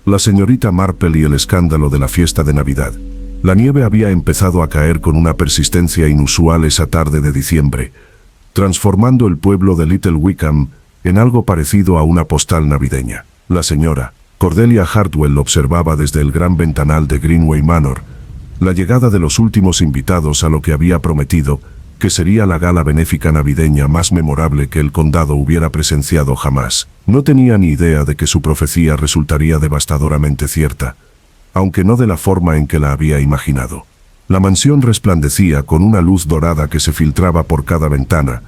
La señorita Marple y el escándalo de la fiesta de Navidad. La nieve había empezado a caer con una persistencia inusual esa tarde de diciembre, transformando el pueblo de Little Wickham en algo parecido a una postal navideña. La señora Cordelia Hartwell observaba desde el gran ventanal de Greenway Manor la llegada de los últimos invitados a lo que había prometido que sería la gala benéfica navideña más memorable que el condado hubiera presenciado jamás. No tenía ni idea de que su profecía resultaría devastadoramente cierta, aunque no de la forma en que la había imaginado. La mansión resplandecía con una luz dorada que se filtraba por cada ventana.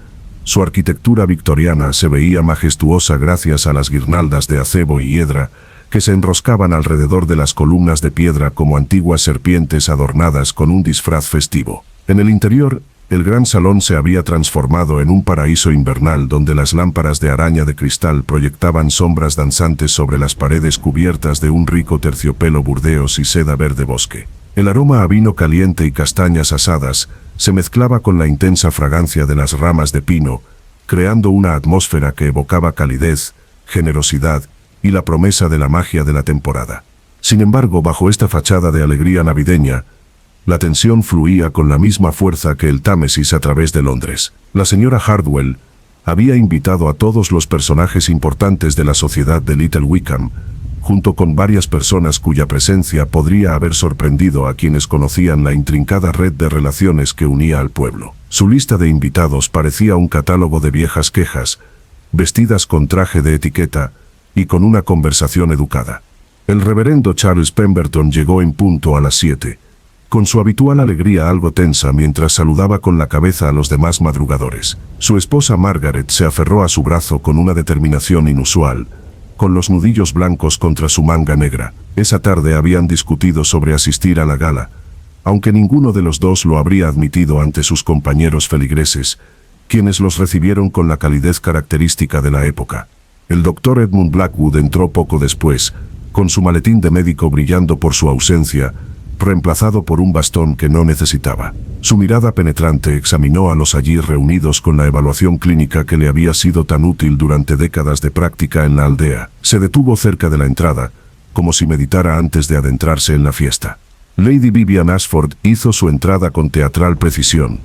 Su arquitectura victoriana se veía majestuosa gracias a las guirnaldas de acebo y hiedra que se enroscaban alrededor de las columnas de piedra como antiguas serpientes adornadas con un disfraz festivo. En el interior, el gran salón se había transformado en un paraíso invernal donde las lámparas de araña de cristal proyectaban sombras danzantes sobre las paredes cubiertas de un rico terciopelo burdeos y seda verde bosque. El aroma a vino caliente y castañas asadas se mezclaba con la intensa fragancia de las ramas de pino, creando una atmósfera que evocaba calidez, generosidad y la promesa de la magia de la temporada. Sin embargo, bajo esta fachada de alegría navideña, la tensión fluía con la misma fuerza que el Támesis a través de Londres. La señora Hartwell había invitado a todos los personajes importantes de la sociedad de Little Wickham, junto con varias personas cuya presencia podría haber sorprendido a quienes conocían la intrincada red de relaciones que unía al pueblo. Su lista de invitados parecía un catálogo de viejas quejas, vestidas con traje de etiqueta y con una conversación educada. El reverendo Charles Pemberton llegó en punto a las 7. Con su habitual alegría algo tensa mientras saludaba con la cabeza a los demás madrugadores. Su esposa Margaret se aferró a su brazo con una determinación inusual, con los nudillos blancos contra su manga negra. Esa tarde habían discutido sobre asistir a la gala, aunque ninguno de los dos lo habría admitido ante sus compañeros feligreses, quienes los recibieron con la calidez característica de la época. El doctor Edmund Blackwood entró poco después, con su maletín de médico brillando por su ausencia, reemplazado por un bastón que no necesitaba. Su mirada penetrante examinó a los allí reunidos con la evaluación clínica que le había sido tan útil durante décadas de práctica en la aldea. Se detuvo cerca de la entrada, como si meditara antes de adentrarse en la fiesta. Lady Vivian Ashford hizo su entrada con teatral precisión,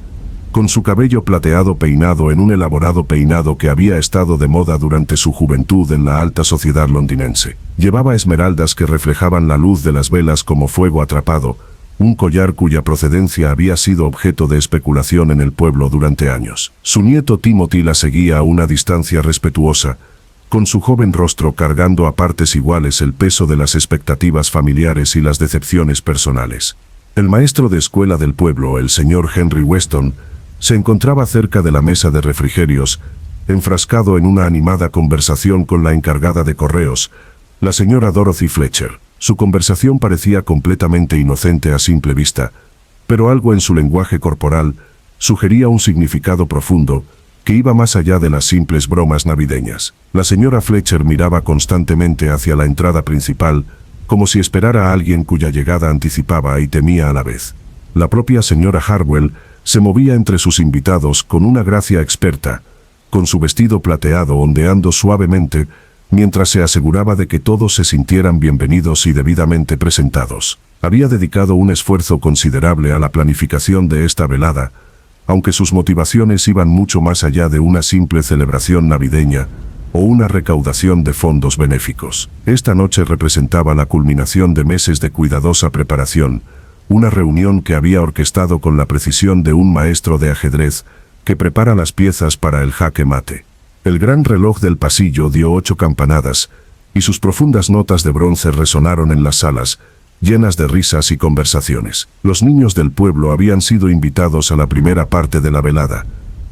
con su cabello plateado peinado en un elaborado peinado que había estado de moda durante su juventud en la alta sociedad londinense. Llevaba esmeraldas que reflejaban la luz de las velas como fuego atrapado, un collar cuya procedencia había sido objeto de especulación en el pueblo durante años. Su nieto Timothy la seguía a una distancia respetuosa, con su joven rostro cargando a partes iguales el peso de las expectativas familiares y las decepciones personales. El maestro de escuela del pueblo, el señor Henry Weston, se encontraba cerca de la mesa de refrigerios, enfrascado en una animada conversación con la encargada de correos, la señora Dorothy Fletcher. Su conversación parecía completamente inocente a simple vista, pero algo en su lenguaje corporal sugería un significado profundo que iba más allá de las simples bromas navideñas. La señora Fletcher miraba constantemente hacia la entrada principal, como si esperara a alguien cuya llegada anticipaba y temía a la vez. La propia señora Hartwell se movía entre sus invitados con una gracia experta, con su vestido plateado ondeando suavemente, mientras se aseguraba de que todos se sintieran bienvenidos y debidamente presentados. Había dedicado un esfuerzo considerable a la planificación de esta velada, aunque sus motivaciones iban mucho más allá de una simple celebración navideña o una recaudación de fondos benéficos. Esta noche representaba la culminación de meses de cuidadosa preparación, una reunión que había orquestado con la precisión de un maestro de ajedrez que prepara las piezas para el jaque mate. El gran reloj del pasillo dio 8 campanadas, y sus profundas notas de bronce resonaron en las salas, llenas de risas y conversaciones. Los niños del pueblo habían sido invitados a la primera parte de la velada.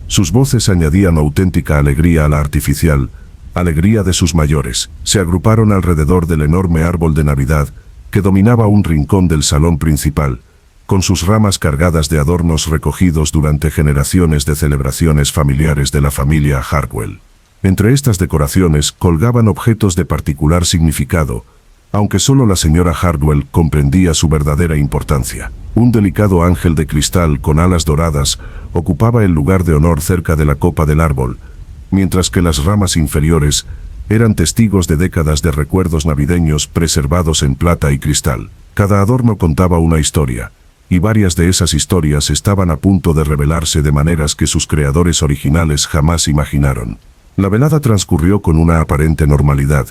Sus voces añadían auténtica alegría a la artificial, alegría de sus mayores. Se agruparon alrededor del enorme árbol de Navidad, que dominaba un rincón del salón principal, con sus ramas cargadas de adornos recogidos durante generaciones de celebraciones familiares de la familia Hartwell. Entre estas decoraciones colgaban objetos de particular significado, aunque solo la señora Hartwell comprendía su verdadera importancia. Un delicado ángel de cristal con alas doradas ocupaba el lugar de honor cerca de la copa del árbol, mientras que las ramas inferiores eran testigos de décadas de recuerdos navideños preservados en plata y cristal. Cada adorno contaba una historia, y varias de esas historias estaban a punto de revelarse de maneras que sus creadores originales jamás imaginaron. La velada transcurrió con una aparente normalidad,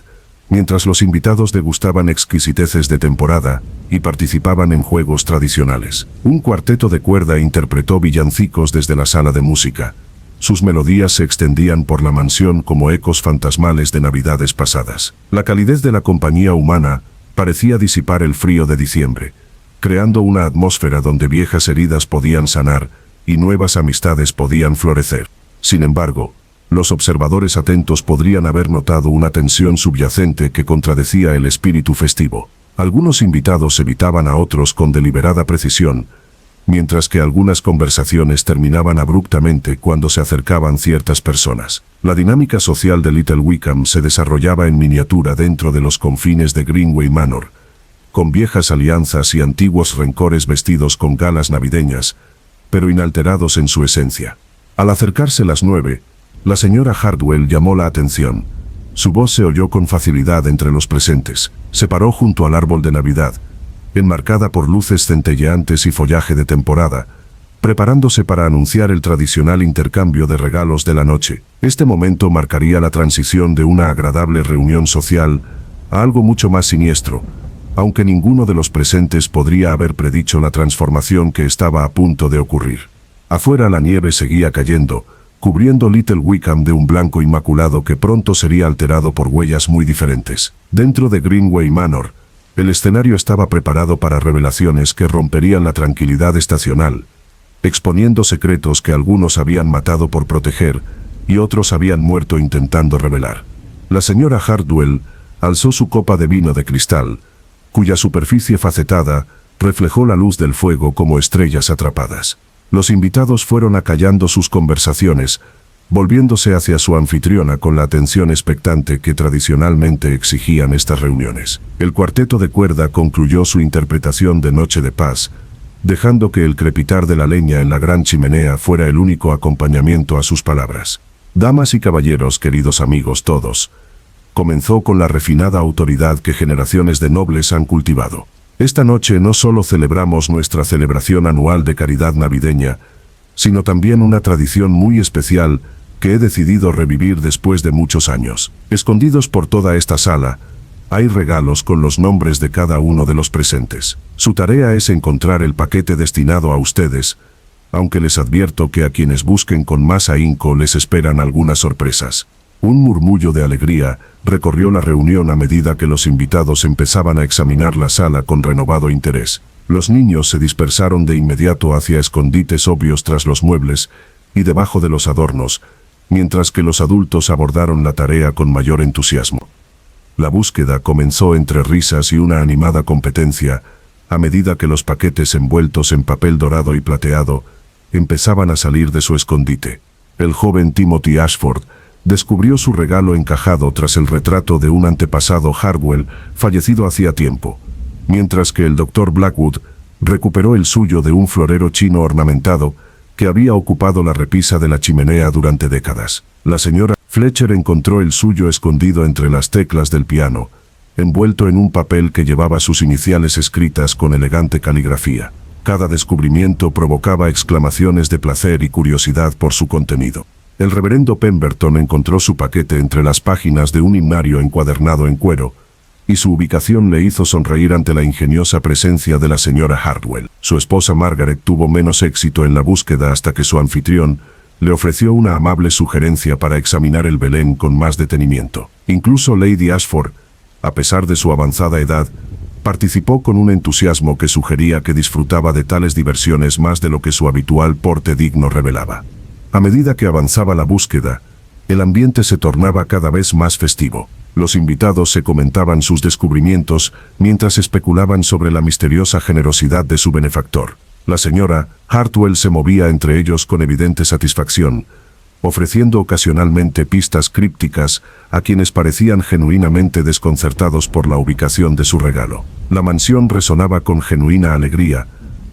mientras los invitados degustaban exquisiteces de temporada y participaban en juegos tradicionales. Un cuarteto de cuerda interpretó villancicos desde la sala de música. Sus melodías se extendían por la mansión como ecos fantasmales de navidades pasadas. La calidez de la compañía humana parecía disipar el frío de diciembre, creando una atmósfera donde viejas heridas podían sanar y nuevas amistades podían florecer. Sin embargo, los observadores atentos podrían haber notado una tensión subyacente que contradecía el espíritu festivo. Algunos invitados evitaban a otros con deliberada precisión, mientras que algunas conversaciones terminaban abruptamente cuando se acercaban ciertas personas. La dinámica social de Little Wickham se desarrollaba en miniatura dentro de los confines de Greenway Manor, con viejas alianzas y antiguos rencores vestidos con galas navideñas, pero inalterados en su esencia. Al acercarse las 9, la señora Hardwell llamó la atención. Su voz se oyó con facilidad entre los presentes. Se paró junto al árbol de Navidad, enmarcada por luces centelleantes y follaje de temporada, preparándose para anunciar el tradicional intercambio de regalos de la noche. Este momento marcaría la transición de una agradable reunión social a algo mucho más siniestro, aunque ninguno de los presentes podría haber predicho la transformación que estaba a punto de ocurrir. Afuera la nieve seguía cayendo, cubriendo Little Wickham de un blanco inmaculado que pronto sería alterado por huellas muy diferentes. Dentro de Greenway Manor, el escenario estaba preparado para revelaciones que romperían la tranquilidad estacional, exponiendo secretos que algunos habían matado por proteger y otros habían muerto intentando revelar. La señora Hardwell alzó su copa de vino de cristal, cuya superficie facetada reflejó la luz del fuego como estrellas atrapadas. Los invitados fueron acallando sus conversaciones, volviéndose hacia su anfitriona con la atención expectante que tradicionalmente exigían estas reuniones. El cuarteto de cuerda concluyó su interpretación de Noche de Paz, dejando que el crepitar de la leña en la gran chimenea fuera el único acompañamiento a sus palabras. Damas y caballeros, queridos amigos todos, comenzó con la refinada autoridad que generaciones de nobles han cultivado. Esta noche no solo celebramos nuestra celebración anual de caridad navideña, sino también una tradición muy especial que he decidido revivir después de muchos años. Escondidos por toda esta sala, hay regalos con los nombres de cada uno de los presentes. Su tarea es encontrar el paquete destinado a ustedes, aunque les advierto que a quienes busquen con más ahínco les esperan algunas sorpresas. Un murmullo de alegría recorrió la reunión a medida que los invitados empezaban a examinar la sala con renovado interés. Los niños se dispersaron de inmediato hacia escondites obvios tras los muebles y debajo de los adornos, mientras que los adultos abordaron la tarea con mayor entusiasmo. La búsqueda comenzó entre risas y una animada competencia, a medida que los paquetes envueltos en papel dorado y plateado empezaban a salir de su escondite. El joven Timothy Ashford descubrió su regalo encajado tras el retrato de un antepasado Hardwell fallecido hacía tiempo, mientras que el Dr. Blackwood recuperó el suyo de un florero chino ornamentado que había ocupado la repisa de la chimenea durante décadas. La señora Fletcher encontró el suyo escondido entre las teclas del piano, envuelto en un papel que llevaba sus iniciales escritas con elegante caligrafía. Cada descubrimiento provocaba exclamaciones de placer y curiosidad por su contenido. El reverendo Pemberton encontró su paquete entre las páginas de un himnario encuadernado en cuero, y su ubicación le hizo sonreír ante la ingeniosa presencia de la señora Hardwell. Su esposa Margaret tuvo menos éxito en la búsqueda hasta que su anfitrión le ofreció una amable sugerencia para examinar el Belén con más detenimiento. Incluso Lady Ashford, a pesar de su avanzada edad, participó con un entusiasmo que sugería que disfrutaba de tales diversiones más de lo que su habitual porte digno revelaba. A medida que avanzaba la búsqueda, el ambiente se tornaba cada vez más festivo. Los invitados se comentaban sus descubrimientos mientras especulaban sobre la misteriosa generosidad de su benefactor. La señora Hartwell se movía entre ellos con evidente satisfacción, ofreciendo ocasionalmente pistas crípticas a quienes parecían genuinamente desconcertados por la ubicación de su regalo. La mansión resonaba con genuina alegría,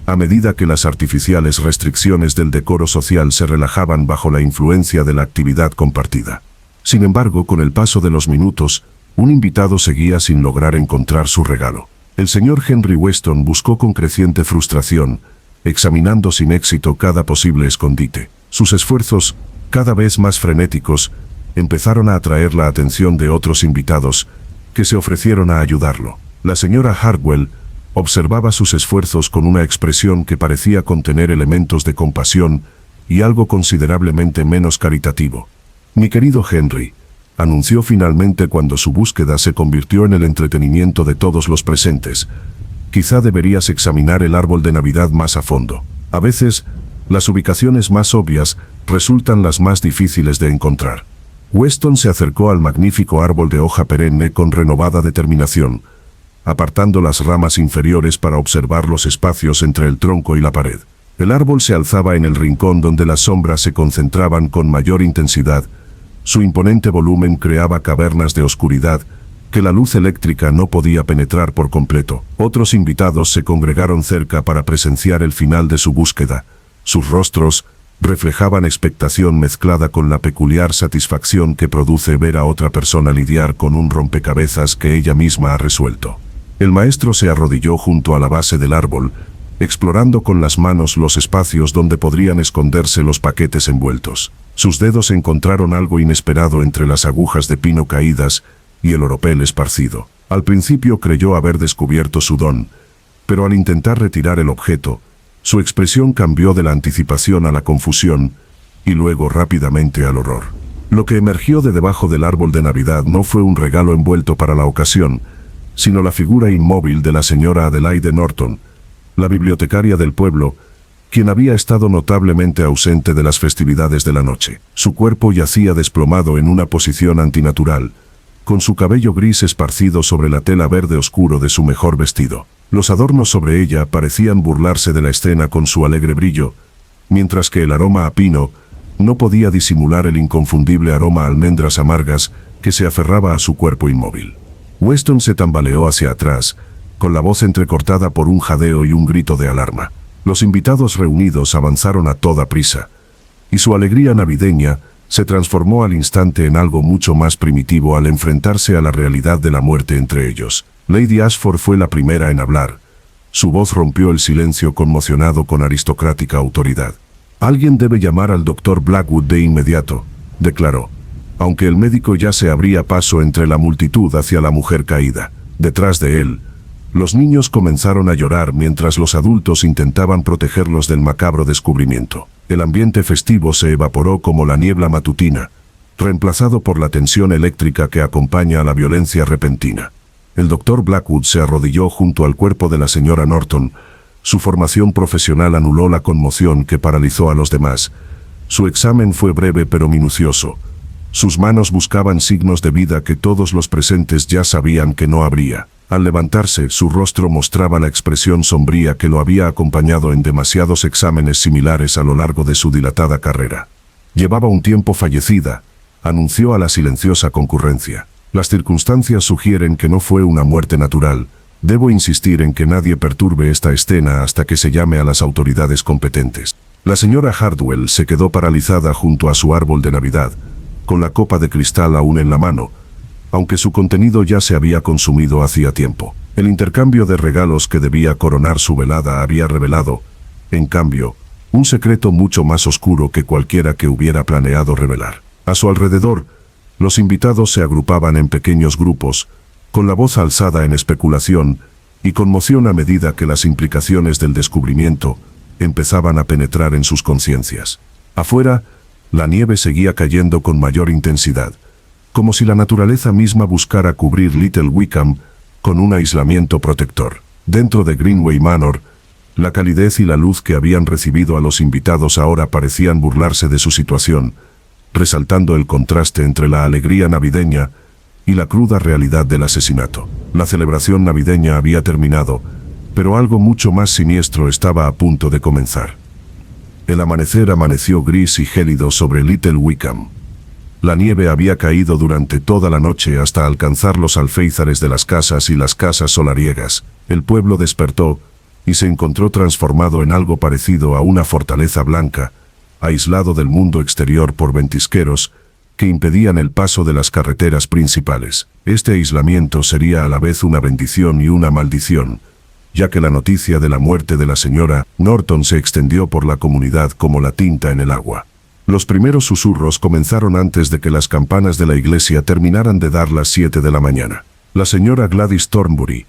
a medida que las artificiales restricciones del decoro social se relajaban bajo la influencia de la actividad compartida. Sin embargo, con el paso de los minutos, un invitado seguía sin lograr encontrar su regalo. El señor Henry Weston buscó con creciente frustración, examinando sin éxito cada posible escondite. Sus esfuerzos, cada vez más frenéticos, empezaron a atraer la atención de otros invitados, que se ofrecieron a ayudarlo. La señora Hartwell observaba sus esfuerzos con una expresión que parecía contener elementos de compasión y algo considerablemente menos caritativo. «Mi querido Henry», anunció finalmente cuando su búsqueda se convirtió en el entretenimiento de todos los presentes, «quizá deberías examinar el árbol de Navidad más a fondo. A veces, las ubicaciones más obvias resultan las más difíciles de encontrar». Weston se acercó al magnífico árbol de hoja perenne con renovada determinación, apartando las ramas inferiores para observar los espacios entre el tronco y la pared. El árbol se alzaba en el rincón donde las sombras se concentraban con mayor intensidad. Su imponente volumen creaba cavernas de oscuridad que la luz eléctrica no podía penetrar por completo. Otros invitados se congregaron cerca para presenciar el final de su búsqueda. Sus rostros reflejaban expectación mezclada con la peculiar satisfacción que produce ver a otra persona lidiar con un rompecabezas que ella misma ha resuelto. El maestro se arrodilló junto a la base del árbol, explorando con las manos los espacios donde podrían esconderse los paquetes envueltos. Sus dedos encontraron algo inesperado entre las agujas de pino caídas y el oropel esparcido. Al principio creyó haber descubierto su don, pero al intentar retirar el objeto, su expresión cambió de la anticipación a la confusión y luego rápidamente al horror. Lo que emergió de debajo del árbol de Navidad no fue un regalo envuelto para la ocasión, sino la figura inmóvil de la señora Adelaide Norton, la bibliotecaria del pueblo, quien había estado notablemente ausente de las festividades de la noche. Su cuerpo yacía desplomado en una posición antinatural, con su cabello gris esparcido sobre la tela verde oscuro de su mejor vestido. Los adornos sobre ella parecían burlarse de la escena con su alegre brillo, mientras que el aroma a pino no podía disimular el inconfundible aroma a almendras amargas que se aferraba a su cuerpo inmóvil. Weston se tambaleó hacia atrás, con la voz entrecortada por un jadeo y un grito de alarma. Los invitados reunidos avanzaron a toda prisa, y su alegría navideña se transformó al instante en algo mucho más primitivo al enfrentarse a la realidad de la muerte entre ellos. Lady Ashford fue la primera en hablar. Su voz rompió el silencio conmocionado con aristocrática autoridad. «Alguien debe llamar al doctor Blackwood de inmediato», declaró, aunque el médico ya se abría paso entre la multitud hacia la mujer caída. Detrás de él, los niños comenzaron a llorar mientras los adultos intentaban protegerlos del macabro descubrimiento. El ambiente festivo se evaporó como la niebla matutina, reemplazado por la tensión eléctrica que acompaña a la violencia repentina. El doctor Blackwood se arrodilló junto al cuerpo de la señora Norton. Su formación profesional anuló la conmoción que paralizó a los demás. Su examen fue breve pero minucioso. Sus manos buscaban signos de vida que todos los presentes ya sabían que no habría. Al levantarse, su rostro mostraba la expresión sombría que lo había acompañado en demasiados exámenes similares a lo largo de su dilatada carrera. «Llevaba un tiempo fallecida», anunció a la silenciosa concurrencia. «Las circunstancias sugieren que no fue una muerte natural. Debo insistir en que nadie perturbe esta escena hasta que se llame a las autoridades competentes». La señora Hartwell se quedó paralizada junto a su árbol de Navidad, con la copa de cristal aún en la mano, aunque su contenido ya se había consumido hacía tiempo. El intercambio de regalos que debía coronar su velada había revelado, en cambio, un secreto mucho más oscuro que cualquiera que hubiera planeado revelar. A su alrededor, los invitados se agrupaban en pequeños grupos, con la voz alzada en especulación y conmoción a medida que las implicaciones del descubrimiento empezaban a penetrar en sus conciencias. Afuera, la nieve seguía cayendo con mayor intensidad, como si la naturaleza misma buscara cubrir Little Wickham con un aislamiento protector. Dentro de Greenway Manor, la calidez y la luz que habían recibido a los invitados ahora parecían burlarse de su situación, resaltando el contraste entre la alegría navideña y la cruda realidad del asesinato. La celebración navideña había terminado, pero algo mucho más siniestro estaba a punto de comenzar. El amanecer amaneció gris y gélido sobre Little Wickham. La nieve había caído durante toda la noche hasta alcanzar los alféizares de las casas y las casas solariegas. El pueblo despertó y se encontró transformado en algo parecido a una fortaleza blanca, aislado del mundo exterior por ventisqueros que impedían el paso de las carreteras principales. Este aislamiento sería a la vez una bendición y una maldición, ya que la noticia de la muerte de la señora Norton se extendió por la comunidad como la tinta en el agua. Los primeros susurros comenzaron antes de que las campanas de la iglesia terminaran de dar las 7 de la mañana. La señora Gladys Thornbury,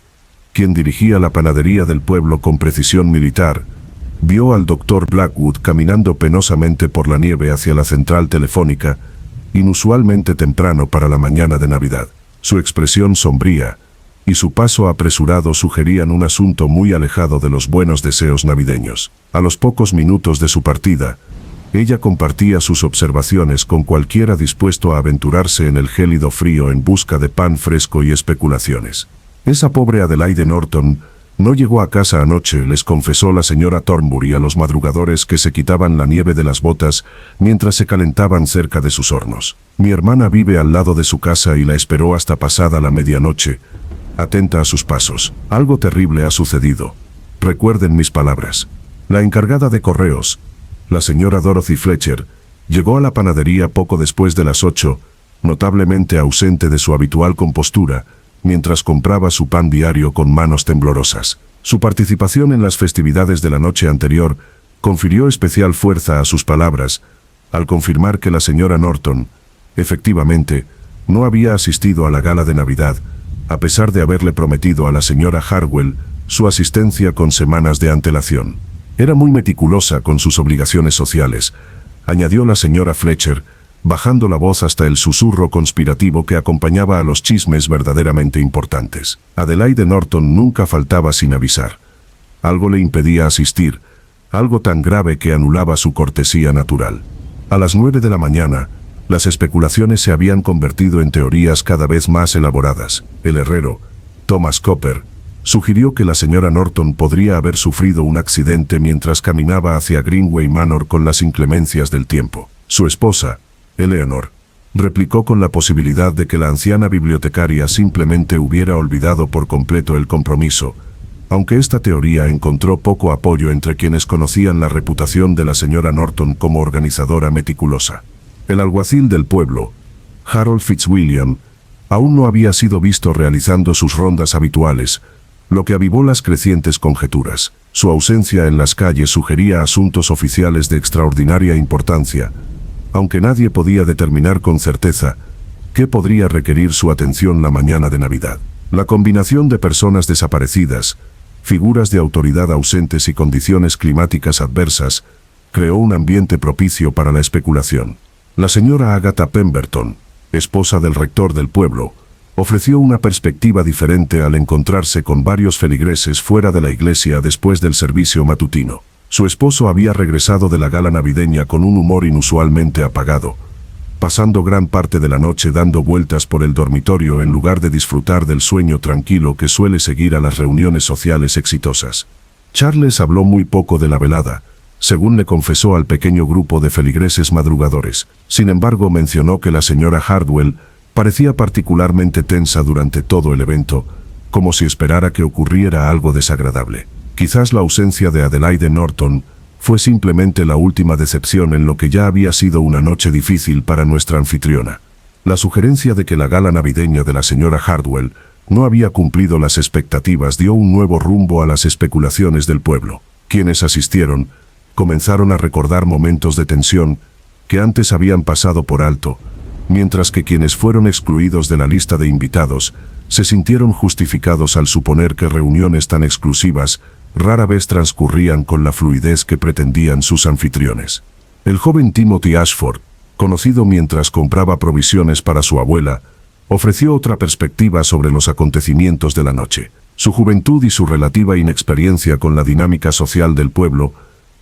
quien dirigía la panadería del pueblo con precisión militar, vio al doctor Blackwood caminando penosamente por la nieve hacia la central telefónica, inusualmente temprano para la mañana de Navidad. Su expresión sombría y su paso apresurado sugerían un asunto muy alejado de los buenos deseos navideños. A los pocos minutos de su partida, ella compartía sus observaciones con cualquiera dispuesto a aventurarse en el gélido frío en busca de pan fresco y especulaciones. Esa pobre Adelaide Norton no llegó a casa anoche, les confesó la señora Thornbury a los madrugadores que se quitaban la nieve de las botas mientras se calentaban cerca de sus hornos. Mi hermana vive al lado de su casa y la esperó hasta pasada la medianoche, atenta a sus pasos. Algo terrible ha sucedido. Recuerden mis palabras. La encargada de correos, la señora Dorothy Fletcher, llegó a la panadería poco después de las 8, notablemente ausente de su habitual compostura, mientras compraba su pan diario con manos temblorosas. Su participación en las festividades de la noche anterior confirió especial fuerza a sus palabras, al confirmar que la señora Norton, efectivamente, no había asistido a la gala de Navidad, a pesar de haberle prometido a la señora Harwell su asistencia con semanas de antelación. Era muy meticulosa con sus obligaciones sociales, añadió la señora Fletcher, bajando la voz hasta el susurro conspirativo que acompañaba a los chismes verdaderamente importantes. Adelaide Norton nunca faltaba sin avisar. Algo le impedía asistir, algo tan grave que anulaba su cortesía natural. A las 9 de la mañana, las especulaciones se habían convertido en teorías cada vez más elaboradas. El herrero, Thomas Copper, sugirió que la señora Norton podría haber sufrido un accidente mientras caminaba hacia Greenway Manor con las inclemencias del tiempo. Su esposa, Eleanor, replicó con la posibilidad de que la anciana bibliotecaria simplemente hubiera olvidado por completo el compromiso, aunque esta teoría encontró poco apoyo entre quienes conocían la reputación de la señora Norton como organizadora meticulosa. El alguacil del pueblo, Harold Fitzwilliam, aún no había sido visto realizando sus rondas habituales, lo que avivó las crecientes conjeturas. Su ausencia en las calles sugería asuntos oficiales de extraordinaria importancia, aunque nadie podía determinar con certeza qué podría requerir su atención la mañana de Navidad. La combinación de personas desaparecidas, figuras de autoridad ausentes y condiciones climáticas adversas, creó un ambiente propicio para la especulación. La señora Agatha Pemberton, esposa del rector del pueblo, ofreció una perspectiva diferente al encontrarse con varios feligreses fuera de la iglesia después del servicio matutino. Su esposo había regresado de la gala navideña con un humor inusualmente apagado, pasando gran parte de la noche dando vueltas por el dormitorio en lugar de disfrutar del sueño tranquilo que suele seguir a las reuniones sociales exitosas. Charles habló muy poco de la velada, según le confesó al pequeño grupo de feligreses madrugadores. Sin embargo, mencionó que la señora Hardwell parecía particularmente tensa durante todo el evento, como si esperara que ocurriera algo desagradable. Quizás la ausencia de Adelaide Norton fue simplemente la última decepción en lo que ya había sido una noche difícil para nuestra anfitriona. La sugerencia de que la gala navideña de la señora Hardwell no había cumplido las expectativas dio un nuevo rumbo a las especulaciones del pueblo. Quienes asistieron comenzaron a recordar momentos de tensión que antes habían pasado por alto, mientras que quienes fueron excluidos de la lista de invitados se sintieron justificados al suponer que reuniones tan exclusivas rara vez transcurrían con la fluidez que pretendían sus anfitriones. El joven Timothy Ashford, conocido mientras compraba provisiones para su abuela, ofreció otra perspectiva sobre los acontecimientos de la noche. Su juventud y su relativa inexperiencia con la dinámica social del pueblo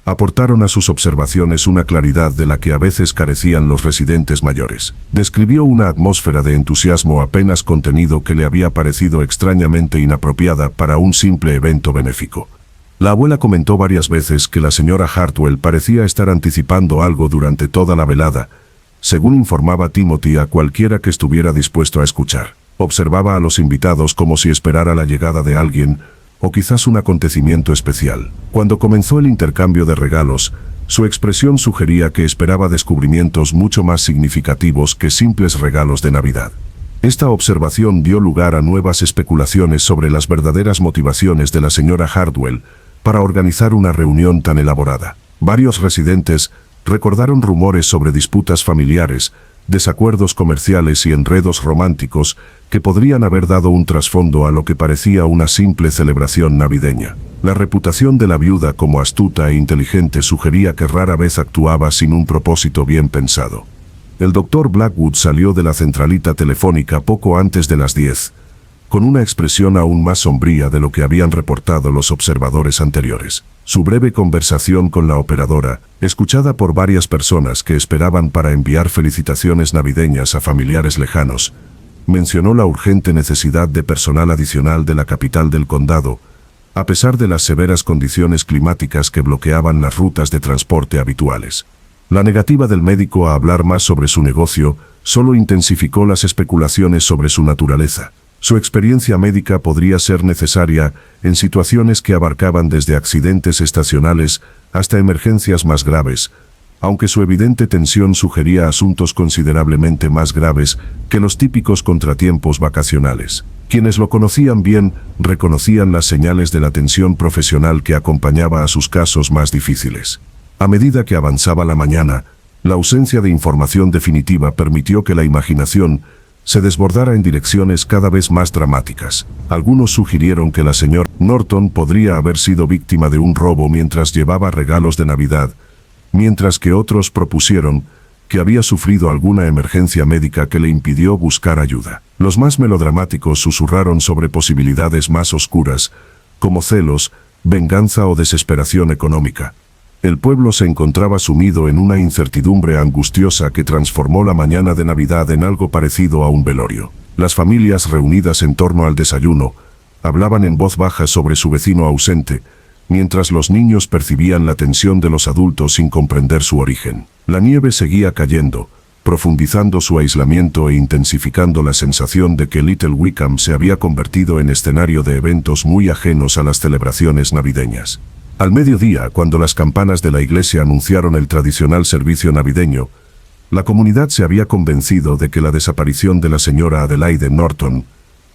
aportaron a sus observaciones una claridad de la que a veces carecían los residentes mayores. Describió una atmósfera de entusiasmo apenas contenido que le había parecido extrañamente inapropiada para un simple evento benéfico. La abuela comentó varias veces que la señora Hartwell parecía estar anticipando algo durante toda la velada, según informaba Timothy a cualquiera que estuviera dispuesto a escuchar. Observaba a los invitados como si esperara la llegada de alguien, o quizás un acontecimiento especial. Cuando comenzó el intercambio de regalos, Su expresión sugería que esperaba descubrimientos mucho más significativos que simples regalos de Navidad. Esta observación dio lugar a nuevas especulaciones sobre las verdaderas motivaciones de la señora Hartwell para organizar una reunión tan elaborada. Varios residentes recordaron rumores sobre disputas familiares, desacuerdos comerciales y enredos románticos que podrían haber dado un trasfondo a lo que parecía una simple celebración navideña. La reputación de la viuda como astuta e inteligente sugería que rara vez actuaba sin un propósito bien pensado. El doctor Blackwood salió de la centralita telefónica poco antes de las 10, con una expresión aún más sombría de lo que habían reportado los observadores anteriores. Su breve conversación con la operadora, escuchada por varias personas que esperaban para enviar felicitaciones navideñas a familiares lejanos, mencionó la urgente necesidad de personal adicional de la capital del condado, a pesar de las severas condiciones climáticas que bloqueaban las rutas de transporte habituales. La negativa del médico a hablar más sobre su negocio solo intensificó las especulaciones sobre su naturaleza. Su experiencia médica podría ser necesaria en situaciones que abarcaban desde accidentes estacionales hasta emergencias más graves, aunque su evidente tensión sugería asuntos considerablemente más graves que los típicos contratiempos vacacionales. Quienes lo conocían bien reconocían las señales de la tensión profesional que acompañaba a sus casos más difíciles. A medida que avanzaba la mañana, la ausencia de información definitiva permitió que la imaginación se desbordara en direcciones cada vez más dramáticas. Algunos sugirieron que la señora Norton podría haber sido víctima de un robo mientras llevaba regalos de Navidad, mientras que otros propusieron que había sufrido alguna emergencia médica que le impidió buscar ayuda. Los más melodramáticos susurraron sobre posibilidades más oscuras, como celos, venganza o desesperación económica. El pueblo se encontraba sumido en una incertidumbre angustiosa que transformó la mañana de Navidad en algo parecido a un velorio. Las familias reunidas en torno al desayuno hablaban en voz baja sobre su vecino ausente, mientras los niños percibían la tensión de los adultos sin comprender su origen. La nieve seguía cayendo, profundizando su aislamiento e intensificando la sensación de que Little Wickham se había convertido en escenario de eventos muy ajenos a las celebraciones navideñas. Al mediodía, cuando las campanas de la iglesia anunciaron el tradicional servicio navideño, la comunidad se había convencido de que la desaparición de la señora Adelaide Norton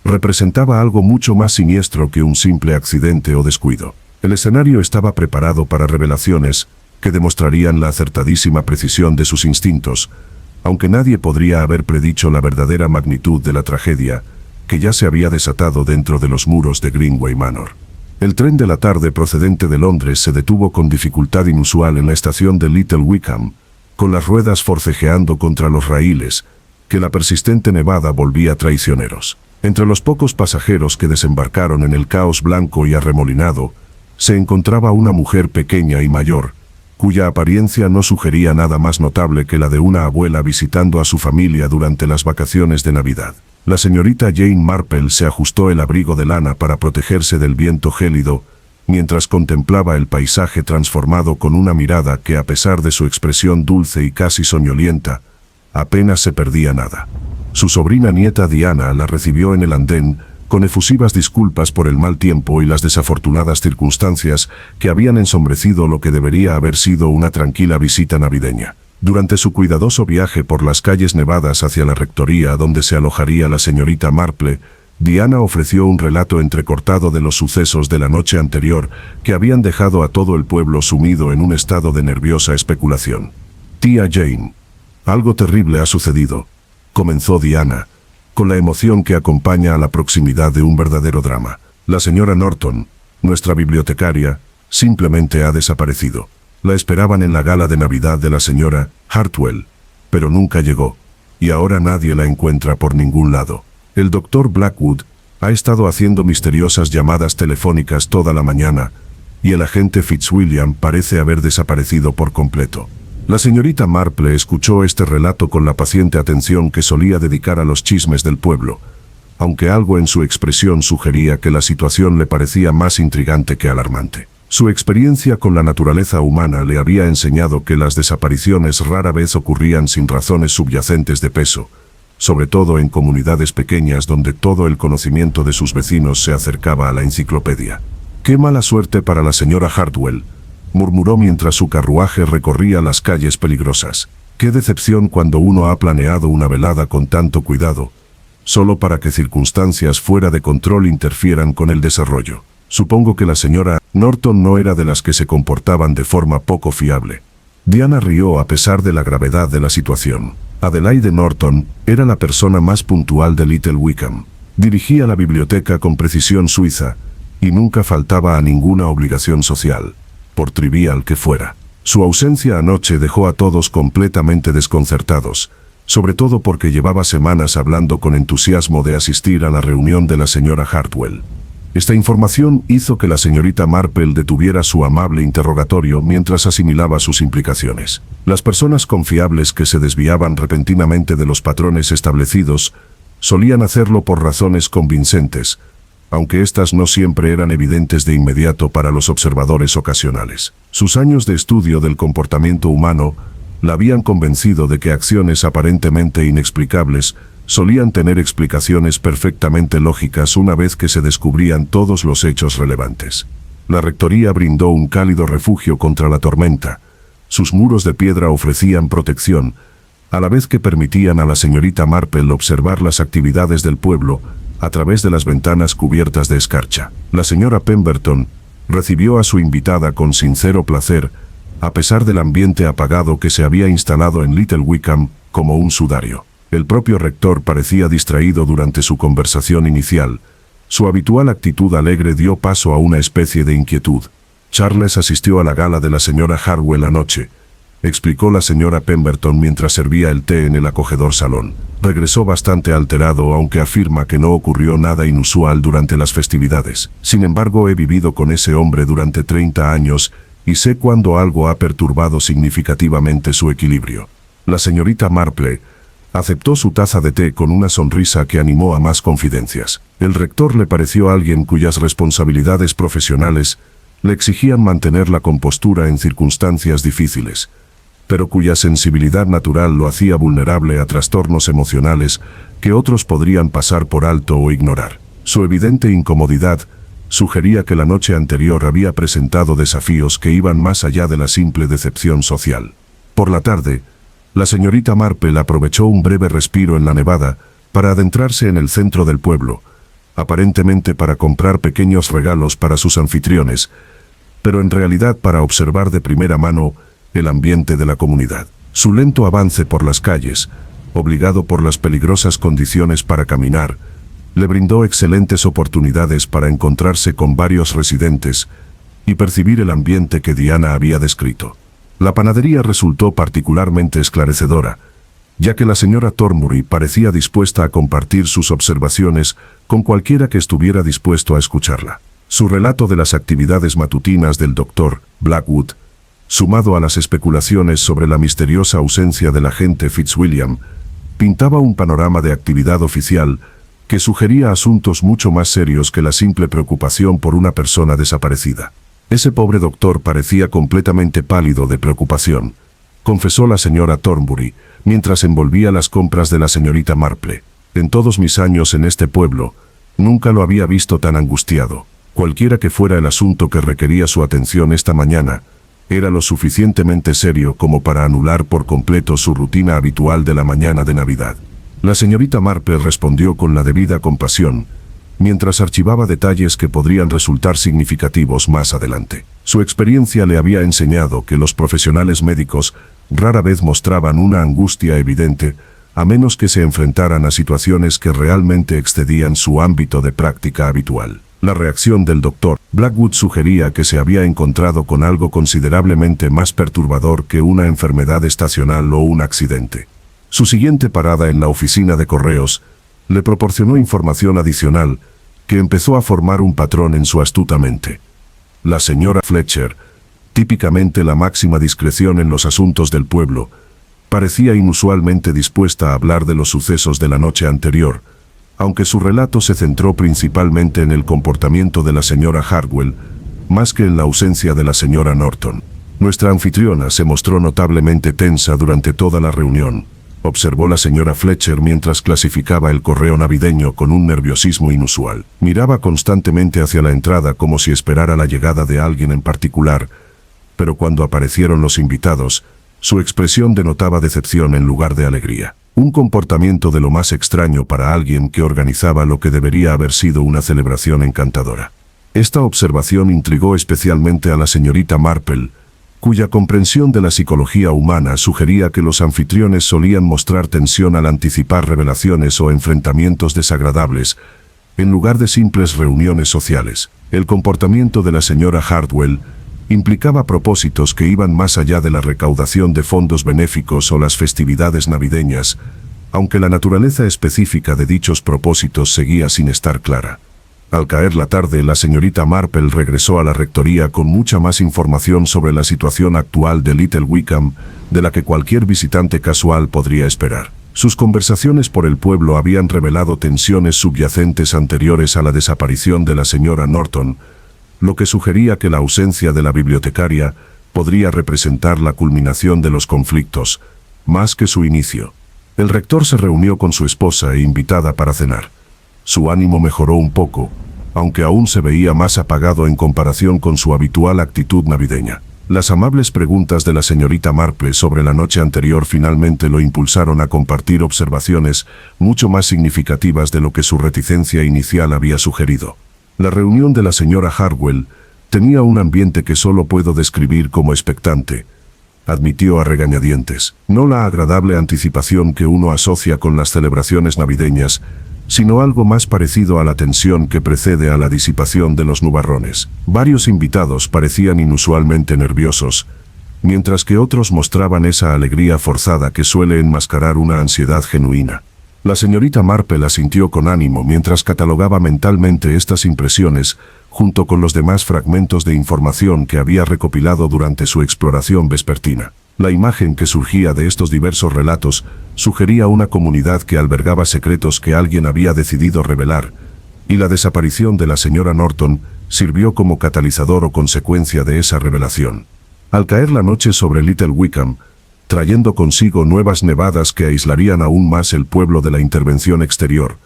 representaba algo mucho más siniestro que un simple accidente o descuido. El escenario estaba preparado para revelaciones que demostrarían la acertadísima precisión de sus instintos, aunque nadie podría haber predicho la verdadera magnitud de la tragedia que ya se había desatado dentro de los muros de Greenway Manor. El tren de la tarde procedente de Londres se detuvo con dificultad inusual en la estación de Little Wickham, con las ruedas forcejeando contra los raíles, que la persistente nevada volvía traicioneros. Entre los pocos pasajeros que desembarcaron en el caos blanco y arremolinado, se encontraba una mujer pequeña y mayor, cuya apariencia no sugería nada más notable que la de una abuela visitando a su familia durante las vacaciones de Navidad. La señorita Jane Marple se ajustó el abrigo de lana para protegerse del viento gélido, mientras contemplaba el paisaje transformado con una mirada que, a pesar de su expresión dulce y casi soñolienta, apenas se perdía nada. Su sobrina nieta Diana la recibió en el andén, con efusivas disculpas por el mal tiempo y las desafortunadas circunstancias que habían ensombrecido lo que debería haber sido una tranquila visita navideña. Durante su cuidadoso viaje por las calles nevadas hacia la rectoría donde se alojaría la señorita Marple, Diana ofreció un relato entrecortado de los sucesos de la noche anterior que habían dejado a todo el pueblo sumido en un estado de nerviosa especulación. «Tía Jane, algo terrible ha sucedido», comenzó Diana, con la emoción que acompaña a la proximidad de un verdadero drama. «La señora Norton, nuestra bibliotecaria, simplemente ha desaparecido. La esperaban en la gala de Navidad de la señora Hartwell, pero nunca llegó, y ahora nadie la encuentra por ningún lado. El doctor Blackwood ha estado haciendo misteriosas llamadas telefónicas toda la mañana, y el agente Fitzwilliam parece haber desaparecido por completo». La señorita Marple escuchó este relato con la paciente atención que solía dedicar a los chismes del pueblo, aunque algo en su expresión sugería que la situación le parecía más intrigante que alarmante. Su experiencia con la naturaleza humana le había enseñado que las desapariciones rara vez ocurrían sin razones subyacentes de peso, sobre todo en comunidades pequeñas donde todo el conocimiento de sus vecinos se acercaba a la enciclopedia. «Qué mala suerte para la señora Hartwell», murmuró mientras su carruaje recorría las calles peligrosas. Qué decepción cuando uno ha planeado una velada con tanto cuidado, solo para que circunstancias fuera de control interfieran con el desarrollo. Supongo que la señora Norton no era de las que se comportaban de forma poco fiable. Diana rió a pesar de la gravedad de la situación. Adelaide Norton era la persona más puntual de Little Wickham. Dirigía la biblioteca con precisión suiza y nunca faltaba a ninguna obligación social, por trivial que fuera. Su ausencia anoche dejó a todos completamente desconcertados, sobre todo porque llevaba semanas hablando con entusiasmo de asistir a la reunión de la señora Hartwell. Esta información hizo que la señorita Marple detuviera su amable interrogatorio mientras asimilaba sus implicaciones. Las personas confiables que se desviaban repentinamente de los patrones establecidos solían hacerlo por razones convincentes, aunque éstas no siempre eran evidentes de inmediato para los observadores ocasionales. Sus años de estudio del comportamiento humano la habían convencido de que acciones aparentemente inexplicables solían tener explicaciones perfectamente lógicas una vez que se descubrían todos los hechos relevantes. La rectoría brindó un cálido refugio contra la tormenta. Sus muros de piedra ofrecían protección, a la vez que permitían a la señorita Marple observar las actividades del pueblo a través de las ventanas cubiertas de escarcha. La señora Pemberton recibió a su invitada con sincero placer, a pesar del ambiente apagado que se había instalado en Little Wickham como un sudario. El propio rector parecía distraído durante su conversación inicial. Su habitual actitud alegre dio paso a una especie de inquietud. Charles asistió a la gala de la señora Hartwell anoche, explicó la señora Pemberton mientras servía el té en el acogedor salón. Regresó bastante alterado, aunque afirma que no ocurrió nada inusual durante las festividades. Sin embargo, he vivido con ese hombre durante 30 años y sé cuando algo ha perturbado significativamente su equilibrio. La señorita Marple aceptó su taza de té con una sonrisa que animó a más confidencias. El rector le pareció alguien cuyas responsabilidades profesionales le exigían mantener la compostura en circunstancias difíciles, pero cuya sensibilidad natural lo hacía vulnerable a trastornos emocionales que otros podrían pasar por alto o ignorar. Su evidente incomodidad sugería que la noche anterior había presentado desafíos que iban más allá de la simple decepción social. Por la tarde, la señorita Marple aprovechó un breve respiro en la nevada para adentrarse en el centro del pueblo, aparentemente para comprar pequeños regalos para sus anfitriones, pero en realidad para observar de primera mano el ambiente de la comunidad. Su lento avance por las calles, obligado por las peligrosas condiciones para caminar, le brindó excelentes oportunidades para encontrarse con varios residentes y percibir el ambiente que Diana había descrito. La panadería resultó particularmente esclarecedora, ya que la señora Thornbury parecía dispuesta a compartir sus observaciones con cualquiera que estuviera dispuesto a escucharla. Su relato de las actividades matutinas del doctor Blackwood, sumado a las especulaciones sobre la misteriosa ausencia del agente Fitzwilliam, pintaba un panorama de actividad oficial que sugería asuntos mucho más serios que la simple preocupación por una persona desaparecida. Ese pobre doctor parecía completamente pálido de preocupación, confesó la señora Thornbury, mientras envolvía las compras de la señorita Marple. En todos mis años en este pueblo, nunca lo había visto tan angustiado. Cualquiera que fuera el asunto que requería su atención esta mañana, era lo suficientemente serio como para anular por completo su rutina habitual de la mañana de Navidad. La señorita Marple respondió con la debida compasión, mientras archivaba detalles que podrían resultar significativos más adelante. Su experiencia le había enseñado que los profesionales médicos rara vez mostraban una angustia evidente, a menos que se enfrentaran a situaciones que realmente excedían su ámbito de práctica habitual. La reacción del doctor Blackwood sugería que se había encontrado con algo considerablemente más perturbador que una enfermedad estacional o un accidente. Su siguiente parada en la oficina de correos le proporcionó información adicional que empezó a formar un patrón en su astuta mente. La señora Fletcher, típicamente la máxima discreción en los asuntos del pueblo, parecía inusualmente dispuesta a hablar de los sucesos de la noche anterior, aunque su relato se centró principalmente en el comportamiento de la señora Hartwell, más que en la ausencia de la señora Norton. Nuestra anfitriona se mostró notablemente tensa durante toda la reunión, observó la señora Fletcher mientras clasificaba el correo navideño con un nerviosismo inusual. Miraba constantemente hacia la entrada como si esperara la llegada de alguien en particular, pero cuando aparecieron los invitados, su expresión denotaba decepción en lugar de alegría. Un comportamiento de lo más extraño para alguien que organizaba lo que debería haber sido una celebración encantadora. Esta observación intrigó especialmente a la señorita Marple, cuya comprensión de la psicología humana sugería que los anfitriones solían mostrar tensión al anticipar revelaciones o enfrentamientos desagradables, en lugar de simples reuniones sociales. El comportamiento de la señora Hartwell implicaba propósitos que iban más allá de la recaudación de fondos benéficos o las festividades navideñas, aunque la naturaleza específica de dichos propósitos seguía sin estar clara. Al caer la tarde, la señorita Marple regresó a la rectoría con mucha más información sobre la situación actual de Little Wickham de la que cualquier visitante casual podría esperar. Sus conversaciones por el pueblo habían revelado tensiones subyacentes anteriores a la desaparición de la señora Norton, lo que sugería que la ausencia de la bibliotecaria podría representar la culminación de los conflictos, más que su inicio. El rector se reunió con su esposa e invitada para cenar. Su ánimo mejoró un poco, aunque aún se veía más apagado en comparación con su habitual actitud navideña. Las amables preguntas de la señorita Marple sobre la noche anterior finalmente lo impulsaron a compartir observaciones mucho más significativas de lo que su reticencia inicial había sugerido. La reunión de la señora Hartwell tenía un ambiente que solo puedo describir como expectante, admitió a regañadientes. No la agradable anticipación que uno asocia con las celebraciones navideñas, sino algo más parecido a la tensión que precede a la disipación de los nubarrones. Varios invitados parecían inusualmente nerviosos, mientras que otros mostraban esa alegría forzada que suele enmascarar una ansiedad genuina. La señorita Marple asintió con ánimo mientras catalogaba mentalmente estas impresiones, junto con los demás fragmentos de información que había recopilado durante su exploración vespertina. La imagen que surgía de estos diversos relatos sugería una comunidad que albergaba secretos que alguien había decidido revelar, y la desaparición de la señora Norton sirvió como catalizador o consecuencia de esa revelación. Al caer la noche sobre Little Wickham, trayendo consigo nuevas nevadas que aislarían aún más el pueblo de la intervención exterior,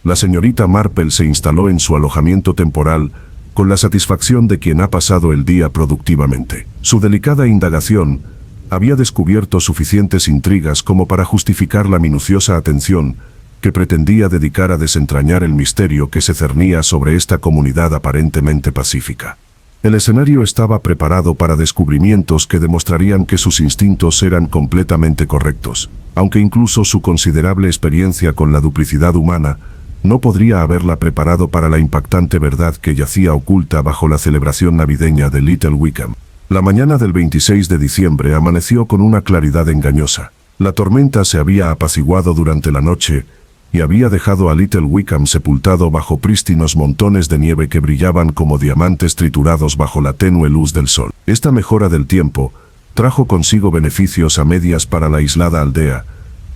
la señorita Marple se instaló en su alojamiento temporal con la satisfacción de quien ha pasado el día productivamente. Su delicada indagación había descubierto suficientes intrigas como para justificar la minuciosa atención que pretendía dedicar a desentrañar el misterio que se cernía sobre esta comunidad aparentemente pacífica. El escenario estaba preparado para descubrimientos que demostrarían que sus instintos eran completamente correctos, aunque incluso su considerable experiencia con la duplicidad humana no podría haberla preparado para la impactante verdad que yacía oculta bajo la celebración navideña de Little Wickham. La mañana del 26 de diciembre amaneció con una claridad engañosa. La tormenta se había apaciguado durante la noche y había dejado a Little Wickham sepultado bajo prístinos montones de nieve que brillaban como diamantes triturados bajo la tenue luz del sol. Esta mejora del tiempo trajo consigo beneficios a medias para la aislada aldea,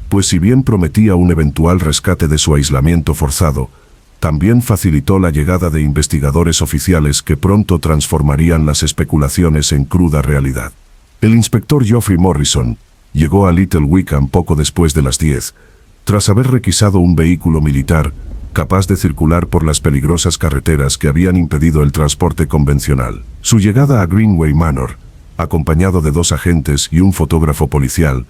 pues si bien prometía un eventual rescate de su aislamiento forzado, también facilitó la llegada de investigadores oficiales que pronto transformarían las especulaciones en cruda realidad. El inspector Geoffrey Morrison llegó a Little Wickham poco después de las 10, tras haber requisado un vehículo militar capaz de circular por las peligrosas carreteras que habían impedido el transporte convencional. Su llegada a Greenway Manor, acompañado de 2 agentes y un fotógrafo policial,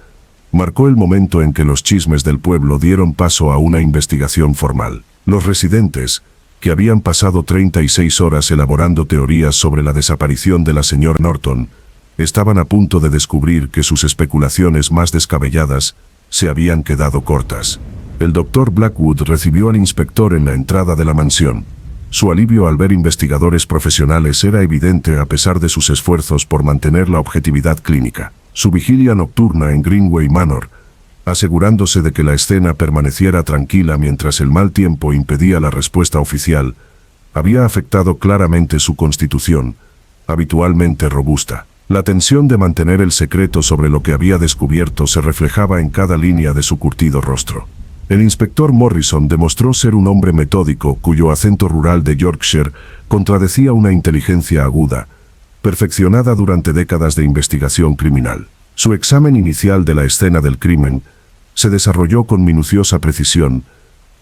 marcó el momento en que los chismes del pueblo dieron paso a una investigación formal. Los residentes, que habían pasado 36 horas elaborando teorías sobre la desaparición de la señora Norton, estaban a punto de descubrir que sus especulaciones más descabelladas se habían quedado cortas. El doctor Blackwood recibió al inspector en la entrada de la mansión. Su alivio al ver investigadores profesionales era evidente a pesar de sus esfuerzos por mantener la objetividad clínica. Su vigilia nocturna en Greenway Manor, asegurándose de que la escena permaneciera tranquila mientras el mal tiempo impedía la respuesta oficial, había afectado claramente su constitución, habitualmente robusta. La tensión de mantener el secreto sobre lo que había descubierto se reflejaba en cada línea de su curtido rostro. El inspector Morrison demostró ser un hombre metódico cuyo acento rural de Yorkshire contradecía una inteligencia aguda, perfeccionada durante décadas de investigación criminal. Su examen inicial de la escena del crimen se desarrolló con minuciosa precisión,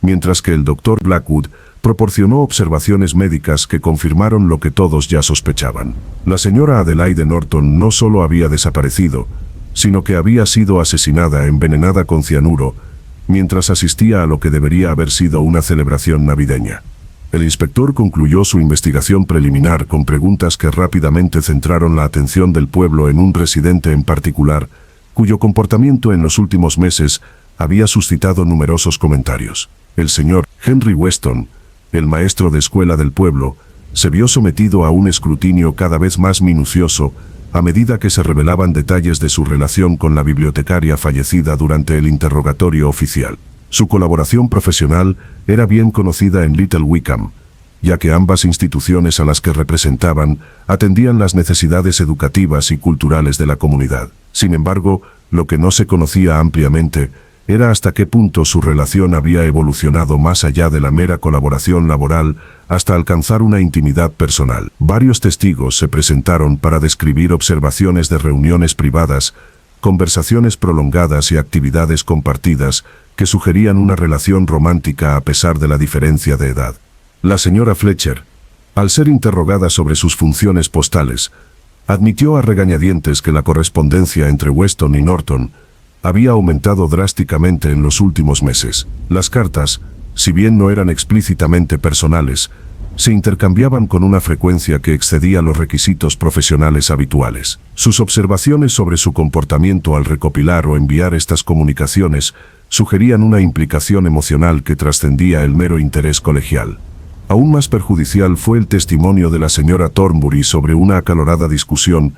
mientras que el doctor Blackwood proporcionó observaciones médicas que confirmaron lo que todos ya sospechaban. La señora Adelaide Norton no solo había desaparecido, sino que había sido asesinada envenenada con cianuro, mientras asistía a lo que debería haber sido una celebración navideña. El inspector concluyó su investigación preliminar con preguntas que rápidamente centraron la atención del pueblo en un residente en particular, cuyo comportamiento en los últimos meses había suscitado numerosos comentarios. El señor Henry Weston, el maestro de escuela del pueblo, se vio sometido a un escrutinio cada vez más minucioso a medida que se revelaban detalles de su relación con la bibliotecaria fallecida durante el interrogatorio oficial. Su colaboración profesional era bien conocida en Little Wickham, ya que ambas instituciones a las que representaban atendían las necesidades educativas y culturales de la comunidad. Sin embargo, lo que no se conocía ampliamente era hasta qué punto su relación había evolucionado más allá de la mera colaboración laboral hasta alcanzar una intimidad personal. Varios testigos se presentaron para describir observaciones de reuniones privadas, conversaciones prolongadas y actividades compartidas que sugerían una relación romántica a pesar de la diferencia de edad. La señora Fletcher, al ser interrogada sobre sus funciones postales, admitió a regañadientes que la correspondencia entre Weston y Norton había aumentado drásticamente en los últimos meses. Las cartas, si bien no eran explícitamente personales, se intercambiaban con una frecuencia que excedía los requisitos profesionales habituales. Sus observaciones sobre su comportamiento al recopilar o enviar estas comunicaciones sugerían una implicación emocional que trascendía el mero interés colegial. Aún más perjudicial fue el testimonio de la señora Thornbury sobre una acalorada discusión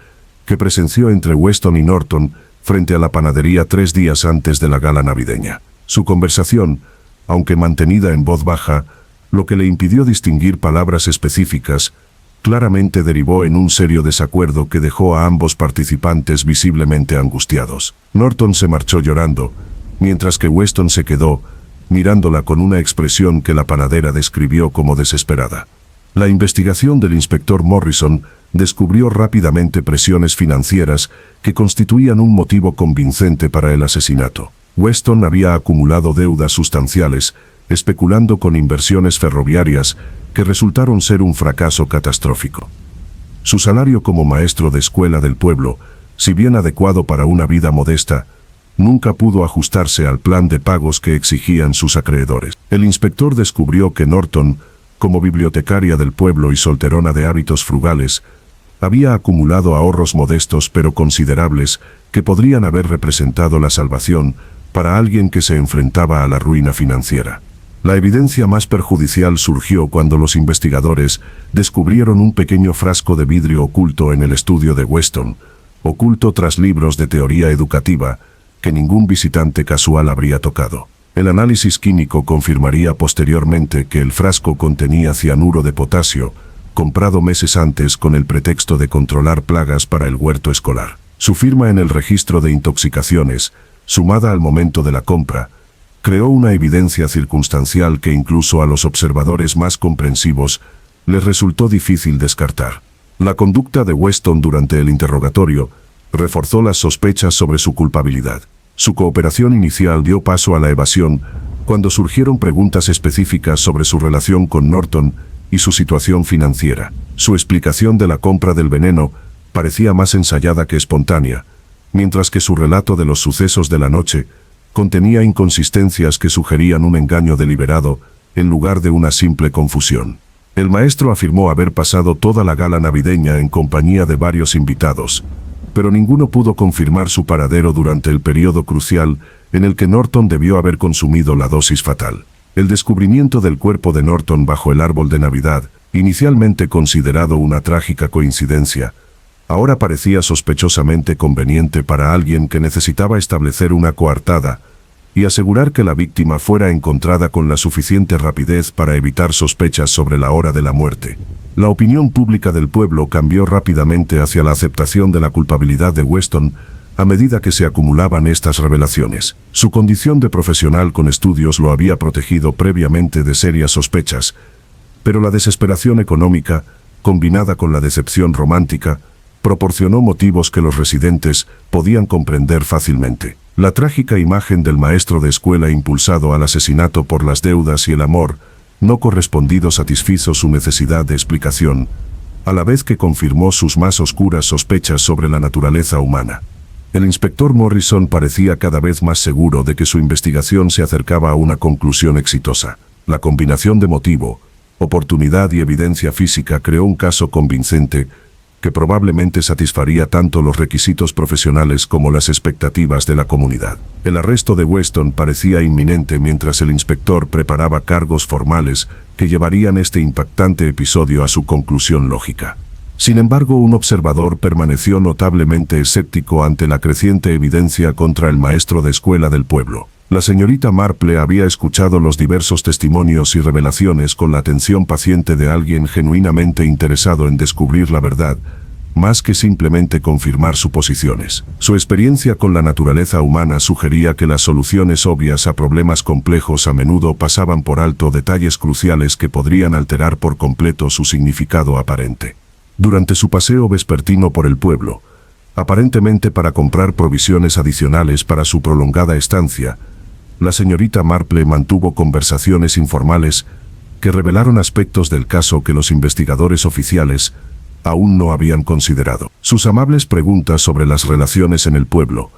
que presenció entre Weston y Norton frente a la panadería 3 días antes de la gala navideña. Su conversación, aunque mantenida en voz baja, lo que le impidió distinguir palabras específicas, claramente derivó en un serio desacuerdo que dejó a ambos participantes visiblemente angustiados. Norton se marchó llorando, mientras que Weston se quedó, mirándola con una expresión que la panadera describió como desesperada. La investigación del inspector Morrison descubrió rápidamente presiones financieras que constituían un motivo convincente para el asesinato. Weston había acumulado deudas sustanciales, especulando con inversiones ferroviarias que resultaron ser un fracaso catastrófico. Su salario como maestro de escuela del pueblo, si bien adecuado para una vida modesta, nunca pudo ajustarse al plan de pagos que exigían sus acreedores. El inspector descubrió que Norton, como bibliotecaria del pueblo y solterona de hábitos frugales, había acumulado ahorros modestos pero considerables que podrían haber representado la salvación para alguien que se enfrentaba a la ruina financiera. La evidencia más perjudicial surgió cuando los investigadores descubrieron un pequeño frasco de vidrio oculto en el estudio de Weston, oculto tras libros de teoría educativa que ningún visitante casual habría tocado. El análisis químico confirmaría posteriormente que el frasco contenía cianuro de potasio, comprado meses antes con el pretexto de controlar plagas para el huerto escolar. Su firma en el registro de intoxicaciones, sumada al momento de la compra, creó una evidencia circunstancial que incluso a los observadores más comprensivos les resultó difícil descartar. La conducta de Weston durante el interrogatorio reforzó las sospechas sobre su culpabilidad. Su cooperación inicial dio paso a la evasión cuando surgieron preguntas específicas sobre su relación con Norton y su situación financiera. Su explicación de la compra del veneno parecía más ensayada que espontánea, mientras que su relato de los sucesos de la noche contenía inconsistencias que sugerían un engaño deliberado en lugar de una simple confusión. El maestro afirmó haber pasado toda la gala navideña en compañía de varios invitados, pero ninguno pudo confirmar su paradero durante el periodo crucial en el que Norton debió haber consumido la dosis fatal. El descubrimiento del cuerpo de Norton bajo el árbol de Navidad, inicialmente considerado una trágica coincidencia, ahora parecía sospechosamente conveniente para alguien que necesitaba establecer una coartada y asegurar que la víctima fuera encontrada con la suficiente rapidez para evitar sospechas sobre la hora de la muerte. La opinión pública del pueblo cambió rápidamente hacia la aceptación de la culpabilidad de Weston a medida que se acumulaban estas revelaciones. Su condición de profesional con estudios lo había protegido previamente de serias sospechas, pero la desesperación económica, combinada con la decepción romántica, proporcionó motivos que los residentes podían comprender fácilmente. La trágica imagen del maestro de escuela impulsado al asesinato por las deudas y el amor no correspondido satisfizo su necesidad de explicación, a la vez que confirmó sus más oscuras sospechas sobre la naturaleza humana. El inspector Morrison parecía cada vez más seguro de que su investigación se acercaba a una conclusión exitosa. La combinación de motivo, oportunidad y evidencia física creó un caso convincente que probablemente satisfaría tanto los requisitos profesionales como las expectativas de la comunidad. El arresto de Weston parecía inminente mientras el inspector preparaba cargos formales que llevarían este impactante episodio a su conclusión lógica. Sin embargo, un observador permaneció notablemente escéptico ante la creciente evidencia contra el maestro de escuela del pueblo. La señorita Marple había escuchado los diversos testimonios y revelaciones con la atención paciente de alguien genuinamente interesado en descubrir la verdad, más que simplemente confirmar suposiciones. Su experiencia con la naturaleza humana sugería que las soluciones obvias a problemas complejos a menudo pasaban por alto detalles cruciales que podrían alterar por completo su significado aparente. Durante su paseo vespertino por el pueblo, aparentemente para comprar provisiones adicionales para su prolongada estancia, la señorita Marple mantuvo conversaciones informales que revelaron aspectos del caso que los investigadores oficiales aún no habían considerado. Sus amables preguntas sobre las relaciones en el pueblo,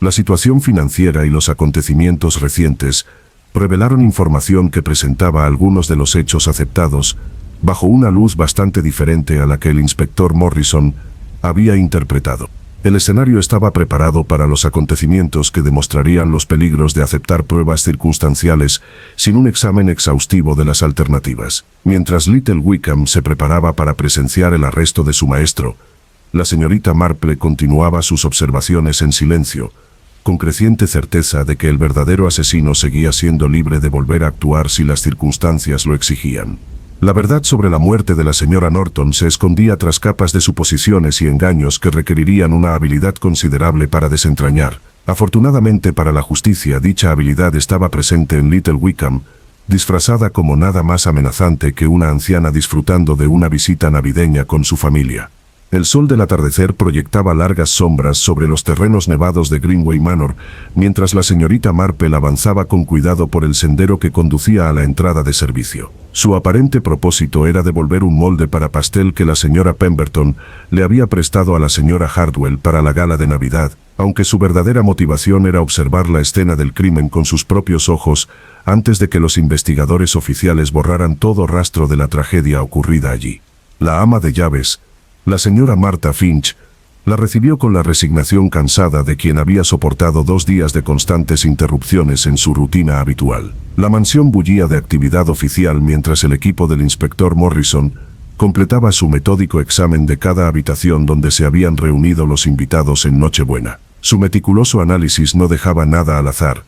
la situación financiera y los acontecimientos recientes revelaron información que presentaba algunos de los hechos aceptados bajo una luz bastante diferente a la que el inspector Morrison había interpretado. El escenario estaba preparado para los acontecimientos que demostrarían los peligros de aceptar pruebas circunstanciales sin un examen exhaustivo de las alternativas. Mientras Little Wickham se preparaba para presenciar el arresto de su maestro, la señorita Marple continuaba sus observaciones en silencio, con creciente certeza de que el verdadero asesino seguía siendo libre de volver a actuar si las circunstancias lo exigían. La verdad sobre la muerte de la señora Norton se escondía tras capas de suposiciones y engaños que requerirían una habilidad considerable para desentrañar. Afortunadamente para la justicia, dicha habilidad estaba presente en Little Wickham, disfrazada como nada más amenazante que una anciana disfrutando de una visita navideña con su familia. El sol del atardecer proyectaba largas sombras sobre los terrenos nevados de Greenway Manor, mientras la señorita Marple avanzaba con cuidado por el sendero que conducía a la entrada de servicio. Su aparente propósito era devolver un molde para pastel que la señora Pemberton le había prestado a la señora Hardwell para la gala de Navidad, aunque su verdadera motivación era observar la escena del crimen con sus propios ojos antes de que los investigadores oficiales borraran todo rastro de la tragedia ocurrida allí. La ama de llaves, la señora Martha Finch, la recibió con la resignación cansada de quien había soportado 2 días de constantes interrupciones en su rutina habitual. La mansión bullía de actividad oficial mientras el equipo del inspector Morrison completaba su metódico examen de cada habitación donde se habían reunido los invitados en Nochebuena. Su meticuloso análisis no dejaba nada al azar,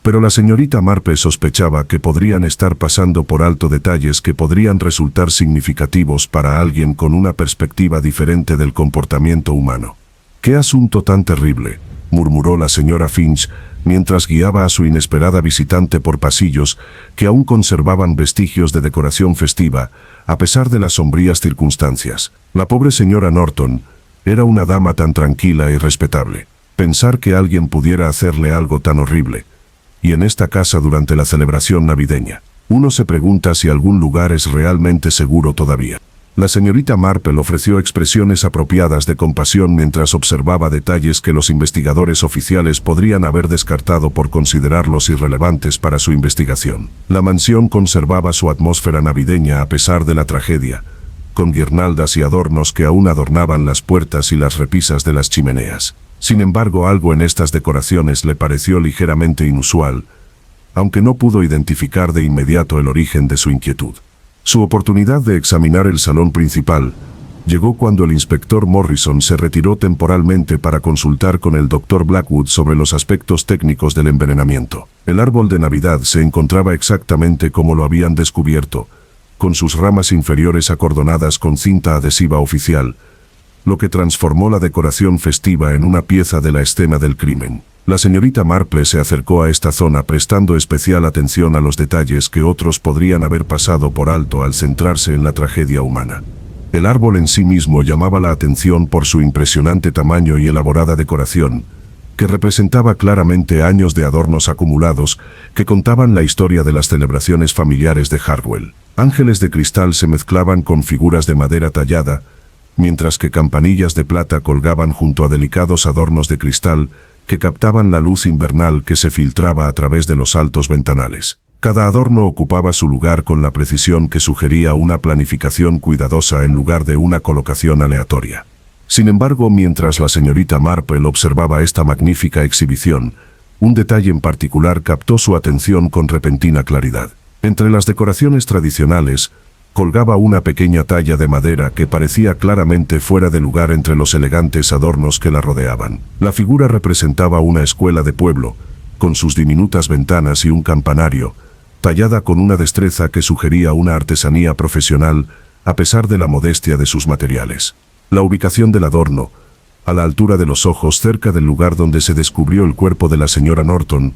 pero la señorita Marple sospechaba que podrían estar pasando por alto detalles que podrían resultar significativos para alguien con una perspectiva diferente del comportamiento humano. «¡Qué asunto tan terrible!», murmuró la señora Finch mientras guiaba a su inesperada visitante por pasillos que aún conservaban vestigios de decoración festiva, a pesar de las sombrías circunstancias. La pobre señora Norton era una dama tan tranquila y respetable. Pensar que alguien pudiera hacerle algo tan horrible, y en esta casa durante la celebración navideña. Uno se pregunta si algún lugar es realmente seguro todavía. La señorita Marple ofreció expresiones apropiadas de compasión mientras observaba detalles que los investigadores oficiales podrían haber descartado por considerarlos irrelevantes para su investigación. La mansión conservaba su atmósfera navideña a pesar de la tragedia, con guirnaldas y adornos que aún adornaban las puertas y las repisas de las chimeneas. Sin embargo, algo en estas decoraciones le pareció ligeramente inusual, aunque no pudo identificar de inmediato el origen de su inquietud. Su oportunidad de examinar el salón principal llegó cuando el inspector Morrison se retiró temporalmente para consultar con el Dr. Blackwood sobre los aspectos técnicos del envenenamiento. El árbol de Navidad se encontraba exactamente como lo habían descubierto, con sus ramas inferiores acordonadas con cinta adhesiva oficial, lo que transformó la decoración festiva en una pieza de la escena del crimen. La señorita Marple se acercó a esta zona prestando especial atención a los detalles que otros podrían haber pasado por alto al centrarse en la tragedia humana. El árbol en sí mismo llamaba la atención por su impresionante tamaño y elaborada decoración, que representaba claramente años de adornos acumulados que contaban la historia de las celebraciones familiares de Hartwell. Ángeles de cristal se mezclaban con figuras de madera tallada, mientras que campanillas de plata colgaban junto a delicados adornos de cristal que captaban la luz invernal que se filtraba a través de los altos ventanales. Cada adorno ocupaba su lugar con la precisión que sugería una planificación cuidadosa en lugar de una colocación aleatoria. Sin embargo, mientras la señorita Marple observaba esta magnífica exhibición, un detalle en particular captó su atención con repentina claridad. Entre las decoraciones tradicionales, colgaba una pequeña talla de madera que parecía claramente fuera de lugar entre los elegantes adornos que la rodeaban. La figura representaba una escuela de pueblo, con sus diminutas ventanas y un campanario, tallada con una destreza que sugería una artesanía profesional a pesar de la modestia de sus materiales. La ubicación del adorno, a la altura de los ojos cerca del lugar donde se descubrió el cuerpo de la señora Norton,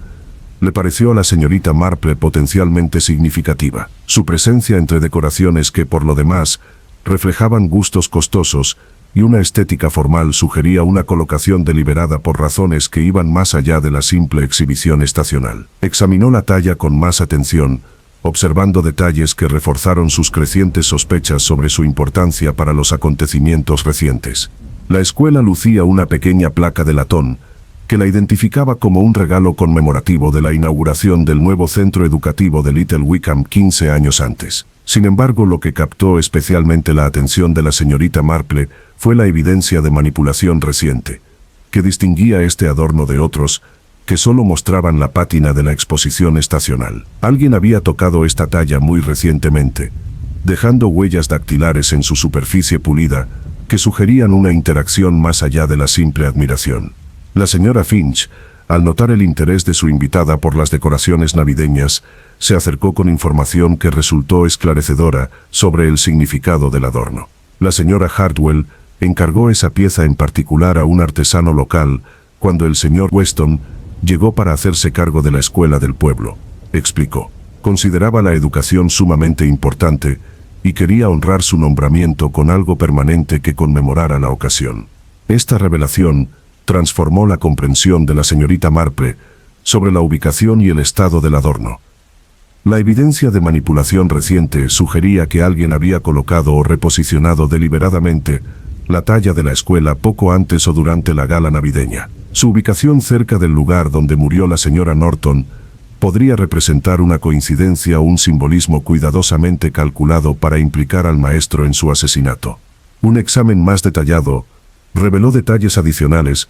le pareció a la señorita Marple potencialmente significativa. Su presencia entre decoraciones que, por lo demás, reflejaban gustos costosos y una estética formal sugería una colocación deliberada por razones que iban más allá de la simple exhibición estacional. Examinó la talla con más atención, observando detalles que reforzaron sus crecientes sospechas sobre su importancia para los acontecimientos recientes. La escuela lucía una pequeña placa de latón, que la identificaba como un regalo conmemorativo de la inauguración del nuevo centro educativo de Little Wickham 15 años antes. Sin embargo, lo que captó especialmente la atención de la señorita Marple fue la evidencia de manipulación reciente, que distinguía este adorno de otros, que solo mostraban la pátina de la exposición estacional. Alguien había tocado esta talla muy recientemente, dejando huellas dactilares en su superficie pulida, que sugerían una interacción más allá de la simple admiración. La señora Finch, al notar el interés de su invitada por las decoraciones navideñas, se acercó con información que resultó esclarecedora sobre el significado del adorno. La señora Hartwell encargó esa pieza en particular a un artesano local cuando el señor Weston llegó para hacerse cargo de la escuela del pueblo, explicó. Consideraba la educación sumamente importante y quería honrar su nombramiento con algo permanente que conmemorara la ocasión. Esta revelación transformó la comprensión de la señorita Marple sobre la ubicación y el estado del adorno. La evidencia de manipulación reciente sugería que alguien había colocado o reposicionado deliberadamente la talla de la escuela poco antes o durante la gala navideña. Su ubicación cerca del lugar donde murió la señora Norton podría representar una coincidencia o un simbolismo cuidadosamente calculado para implicar al maestro en su asesinato. Un examen más detallado reveló detalles adicionales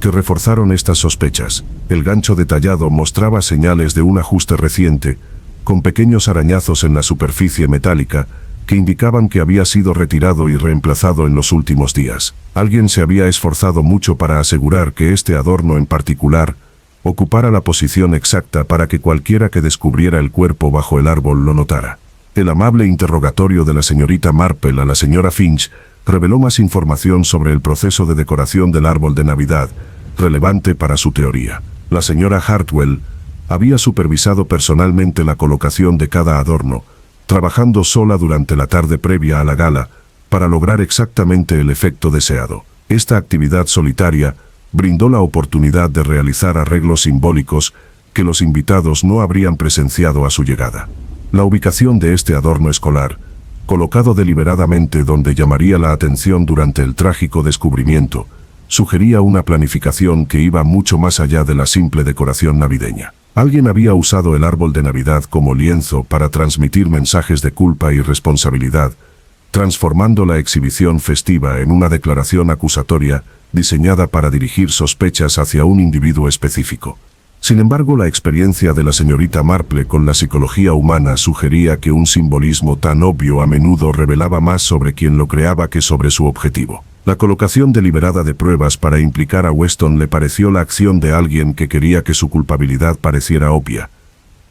que reforzaron estas sospechas. El gancho detallado mostraba señales de un ajuste reciente, con pequeños arañazos en la superficie metálica, que indicaban que había sido retirado y reemplazado en los últimos días. Alguien se había esforzado mucho para asegurar que este adorno en particular ocupara la posición exacta para que cualquiera que descubriera el cuerpo bajo el árbol lo notara. El amable interrogatorio de la señorita Marple a la señora Finch reveló más información sobre el proceso de decoración del árbol de Navidad, relevante para su teoría. La señora Hartwell había supervisado personalmente la colocación de cada adorno, trabajando sola durante la tarde previa a la gala, para lograr exactamente el efecto deseado. Esta actividad solitaria brindó la oportunidad de realizar arreglos simbólicos que los invitados no habrían presenciado a su llegada. La ubicación de este adorno escolar, colocado deliberadamente donde llamaría la atención durante el trágico descubrimiento, sugería una planificación que iba mucho más allá de la simple decoración navideña. Alguien había usado el árbol de Navidad como lienzo para transmitir mensajes de culpa y responsabilidad, transformando la exhibición festiva en una declaración acusatoria diseñada para dirigir sospechas hacia un individuo específico. Sin embargo, la experiencia de la señorita Marple con la psicología humana sugería que un simbolismo tan obvio a menudo revelaba más sobre quien lo creaba que sobre su objetivo. La colocación deliberada de pruebas para implicar a Weston le pareció la acción de alguien que quería que su culpabilidad pareciera obvia,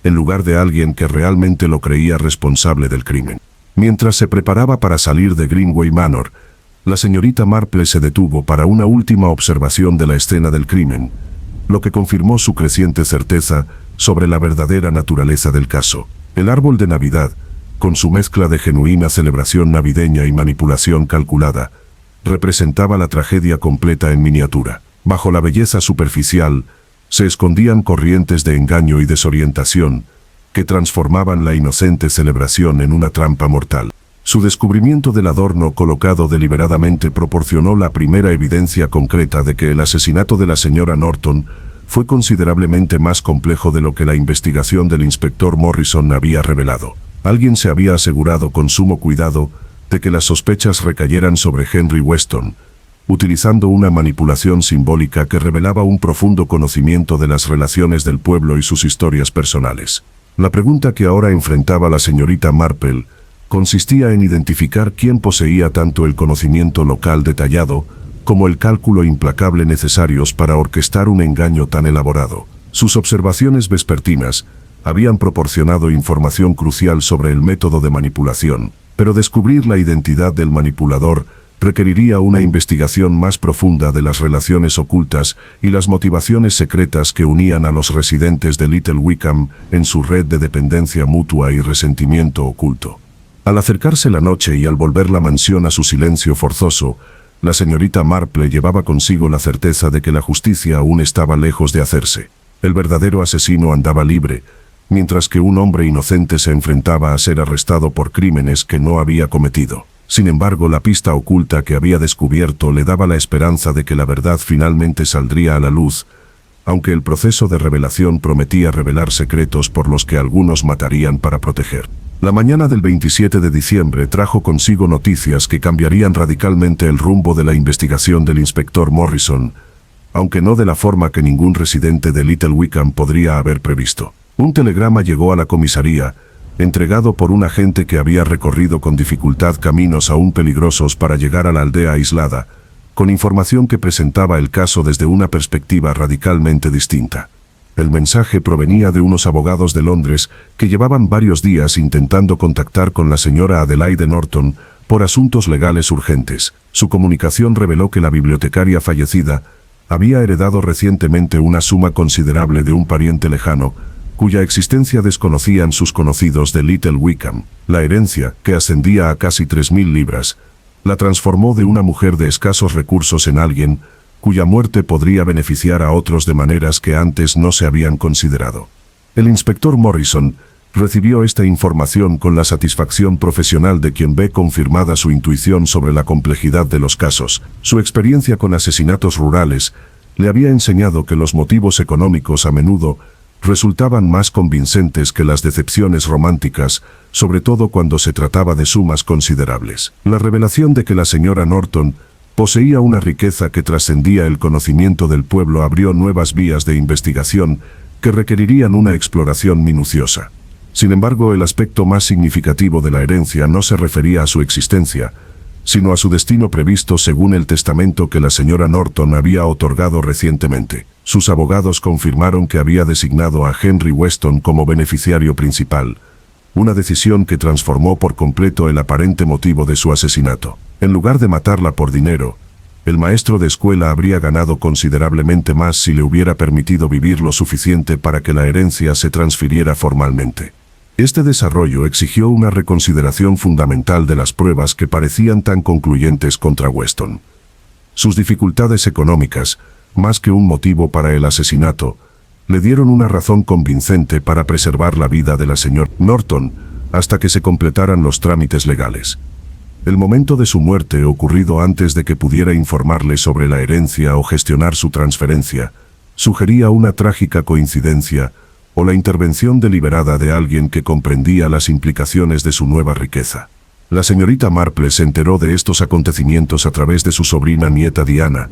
en lugar de alguien que realmente lo creía responsable del crimen. Mientras se preparaba para salir de Greenway Manor, la señorita Marple se detuvo para una última observación de la escena del crimen, lo que confirmó su creciente certeza sobre la verdadera naturaleza del caso. El árbol de Navidad, con su mezcla de genuina celebración navideña y manipulación calculada, representaba la tragedia completa en miniatura. Bajo la belleza superficial, se escondían corrientes de engaño y desorientación, que transformaban la inocente celebración en una trampa mortal. Su descubrimiento del adorno colocado deliberadamente proporcionó la primera evidencia concreta de que el asesinato de la señora Norton fue considerablemente más complejo de lo que la investigación del inspector Morrison había revelado. Alguien se había asegurado con sumo cuidado de que las sospechas recayeran sobre Henry Weston, utilizando una manipulación simbólica que revelaba un profundo conocimiento de las relaciones del pueblo y sus historias personales. La pregunta que ahora enfrentaba la señorita Marple consistía en identificar quién poseía tanto el conocimiento local detallado como el cálculo implacable necesarios para orquestar un engaño tan elaborado. Sus observaciones vespertinas habían proporcionado información crucial sobre el método de manipulación, pero descubrir la identidad del manipulador requeriría una investigación más profunda de las relaciones ocultas y las motivaciones secretas que unían a los residentes de Little Wickham en su red de dependencia mutua y resentimiento oculto. Al acercarse la noche y al volver la mansión a su silencio forzoso, la señorita Marple llevaba consigo la certeza de que la justicia aún estaba lejos de hacerse. El verdadero asesino andaba libre, mientras que un hombre inocente se enfrentaba a ser arrestado por crímenes que no había cometido. Sin embargo, la pista oculta que había descubierto le daba la esperanza de que la verdad finalmente saldría a la luz, aunque el proceso de revelación prometía revelar secretos por los que algunos matarían para proteger. La mañana del 27 de diciembre trajo consigo noticias que cambiarían radicalmente el rumbo de la investigación del inspector Morrison, aunque no de la forma que ningún residente de Little Wickham podría haber previsto. Un telegrama llegó a la comisaría, entregado por un agente que había recorrido con dificultad caminos aún peligrosos para llegar a la aldea aislada, con información que presentaba el caso desde una perspectiva radicalmente distinta. El mensaje provenía de unos abogados de Londres que llevaban varios días intentando contactar con la señora Adelaide Norton por asuntos legales urgentes. Su comunicación reveló que la bibliotecaria fallecida había heredado recientemente una suma considerable de un pariente lejano, cuya existencia desconocían sus conocidos de Little Wickham. La herencia, que ascendía a casi 3.000 libras, la transformó de una mujer de escasos recursos en alguien cuya muerte podría beneficiar a otros de maneras que antes no se habían considerado. El inspector Morrison recibió esta información con la satisfacción profesional de quien ve confirmada su intuición sobre la complejidad de los casos. Su experiencia con asesinatos rurales le había enseñado que los motivos económicos a menudo resultaban más convincentes que las decepciones románticas, sobre todo cuando se trataba de sumas considerables. La revelación de que la señora Norton poseía una riqueza que trascendía el conocimiento del pueblo abrió nuevas vías de investigación que requerirían una exploración minuciosa. Sin embargo, el aspecto más significativo de la herencia no se refería a su existencia, sino a su destino previsto según el testamento que la señora Norton había otorgado recientemente. Sus abogados confirmaron que había designado a Henry Weston como beneficiario principal, una decisión que transformó por completo el aparente motivo de su asesinato. En lugar de matarla por dinero, el maestro de escuela habría ganado considerablemente más si le hubiera permitido vivir lo suficiente para que la herencia se transfiriera formalmente. Este desarrollo exigió una reconsideración fundamental de las pruebas que parecían tan concluyentes contra Weston. Sus dificultades económicas, más que un motivo para el asesinato, le dieron una razón convincente para preservar la vida de la señora Norton hasta que se completaran los trámites legales. El momento de su muerte, ocurrido antes de que pudiera informarle sobre la herencia o gestionar su transferencia, sugería una trágica coincidencia o la intervención deliberada de alguien que comprendía las implicaciones de su nueva riqueza. La señorita Marple se enteró de estos acontecimientos a través de su sobrina nieta Diana,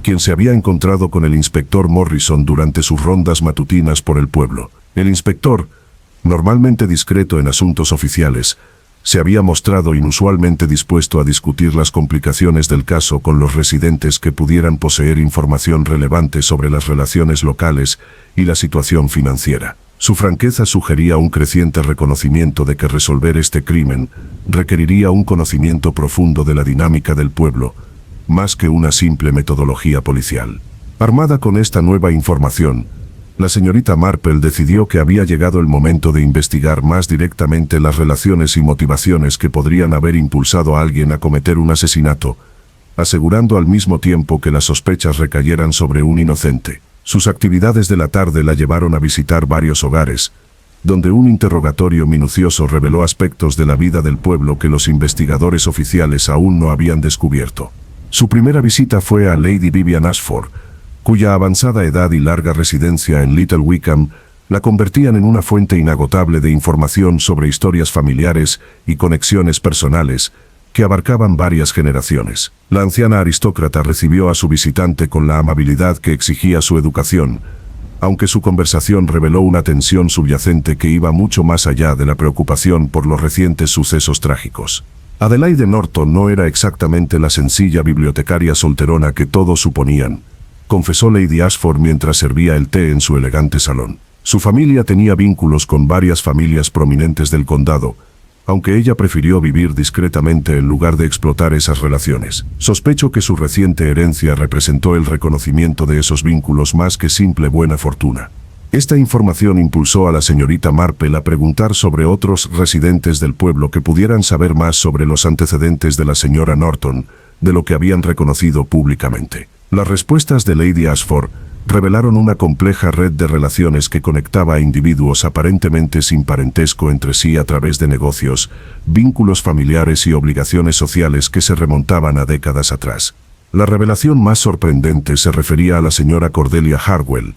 quien se había encontrado con el inspector Morrison durante sus rondas matutinas por el pueblo. El inspector, normalmente discreto en asuntos oficiales, se había mostrado inusualmente dispuesto a discutir las complicaciones del caso con los residentes que pudieran poseer información relevante sobre las relaciones locales y la situación financiera. Su franqueza sugería un creciente reconocimiento de que resolver este crimen requeriría un conocimiento profundo de la dinámica del pueblo, más que una simple metodología policial. Armada con esta nueva información, la señorita Marple decidió que había llegado el momento de investigar más directamente las relaciones y motivaciones que podrían haber impulsado a alguien a cometer un asesinato, asegurando al mismo tiempo que las sospechas recayeran sobre un inocente. Sus actividades de la tarde la llevaron a visitar varios hogares, donde un interrogatorio minucioso reveló aspectos de la vida del pueblo que los investigadores oficiales aún no habían descubierto. Su primera visita fue a Lady Vivian Ashford, cuya avanzada edad y larga residencia en Little Wickham la convertían en una fuente inagotable de información sobre historias familiares y conexiones personales que abarcaban varias generaciones. La anciana aristócrata recibió a su visitante con la amabilidad que exigía su educación, aunque su conversación reveló una tensión subyacente que iba mucho más allá de la preocupación por los recientes sucesos trágicos. Adelaide Norton no era exactamente la sencilla bibliotecaria solterona que todos suponían, confesó Lady Ashford mientras servía el té en su elegante salón. Su familia tenía vínculos con varias familias prominentes del condado, aunque ella prefirió vivir discretamente en lugar de explotar esas relaciones. Sospecho que su reciente herencia representó el reconocimiento de esos vínculos más que simple buena fortuna. Esta información impulsó a la señorita Marple a preguntar sobre otros residentes del pueblo que pudieran saber más sobre los antecedentes de la señora Norton, de lo que habían reconocido públicamente. Las respuestas de Lady Ashford revelaron una compleja red de relaciones que conectaba a individuos aparentemente sin parentesco entre sí a través de negocios, vínculos familiares y obligaciones sociales que se remontaban a décadas atrás. La revelación más sorprendente se refería a la señora Cordelia Hartwell,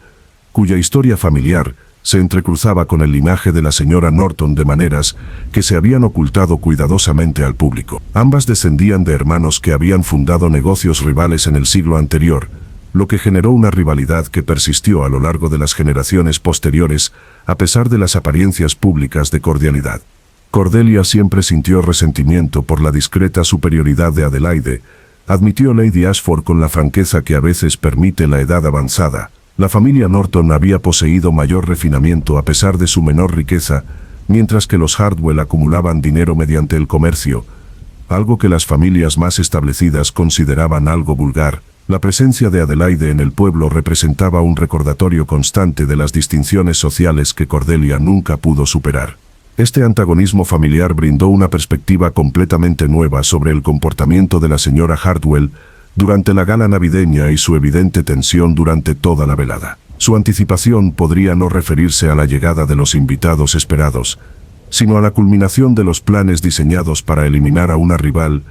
cuya historia familiar se entrecruzaba con el linaje de la señora Norton de maneras que se habían ocultado cuidadosamente al público. Ambas descendían de hermanos que habían fundado negocios rivales en el siglo anterior, lo que generó una rivalidad que persistió a lo largo de las generaciones posteriores, a pesar de las apariencias públicas de cordialidad. Cordelia siempre sintió resentimiento por la discreta superioridad de Adelaide, admitió Lady Ashford con la franqueza que a veces permite la edad avanzada. La familia Norton había poseído mayor refinamiento a pesar de su menor riqueza, mientras que los Hartwell acumulaban dinero mediante el comercio, algo que las familias más establecidas consideraban algo vulgar. La presencia de Adelaide en el pueblo representaba un recordatorio constante de las distinciones sociales que Cordelia nunca pudo superar. Este antagonismo familiar brindó una perspectiva completamente nueva sobre el comportamiento de la señora Hartwell durante la gala navideña y su evidente tensión durante toda la velada. Su anticipación podría no referirse a la llegada de los invitados esperados, sino a la culminación de los planes diseñados para eliminar a una rival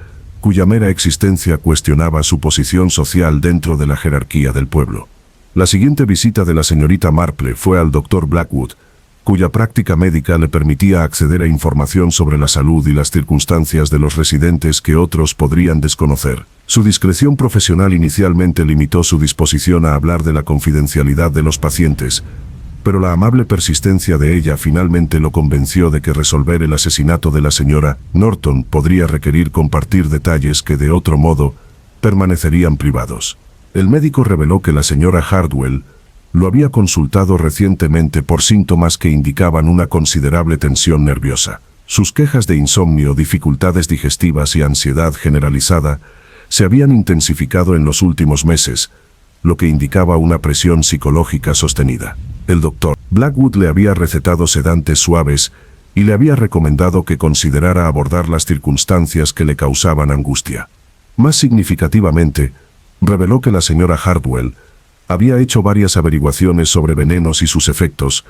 cuya mera existencia cuestionaba su posición social dentro de la jerarquía del pueblo. La siguiente visita de la señorita Marple fue al Dr. Blackwood, cuya práctica médica le permitía acceder a información sobre la salud y las circunstancias de los residentes que otros podrían desconocer. Su discreción profesional inicialmente limitó su disposición a hablar de la confidencialidad de los pacientes, pero la amable persistencia de ella finalmente lo convenció de que resolver el asesinato de la señora Norton podría requerir compartir detalles que de otro modo permanecerían privados. El médico reveló que la señora Hartwell lo había consultado recientemente por síntomas que indicaban una considerable tensión nerviosa. Sus quejas de insomnio, dificultades digestivas y ansiedad generalizada se habían intensificado en los últimos meses, lo que indicaba una presión psicológica sostenida. El doctor Blackwood le había recetado sedantes suaves y le había recomendado que considerara abordar las circunstancias que le causaban angustia. Más significativamente, reveló que la señora Hartwell había hecho varias averiguaciones sobre venenos y sus efectos,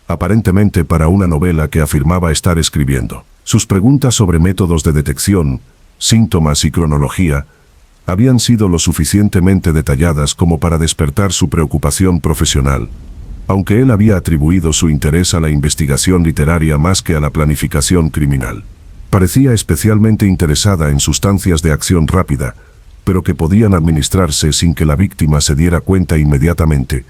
aparentemente para una novela que afirmaba estar escribiendo. Sus preguntas sobre métodos de detección, síntomas y cronología habían sido lo suficientemente detalladas como para despertar su preocupación profesional, aunque él había atribuido su interés a la investigación literaria más que a la planificación criminal. Parecía especialmente interesada en sustancias de acción rápida, pero que podían administrarse sin que la víctima se diera cuenta inmediatamente,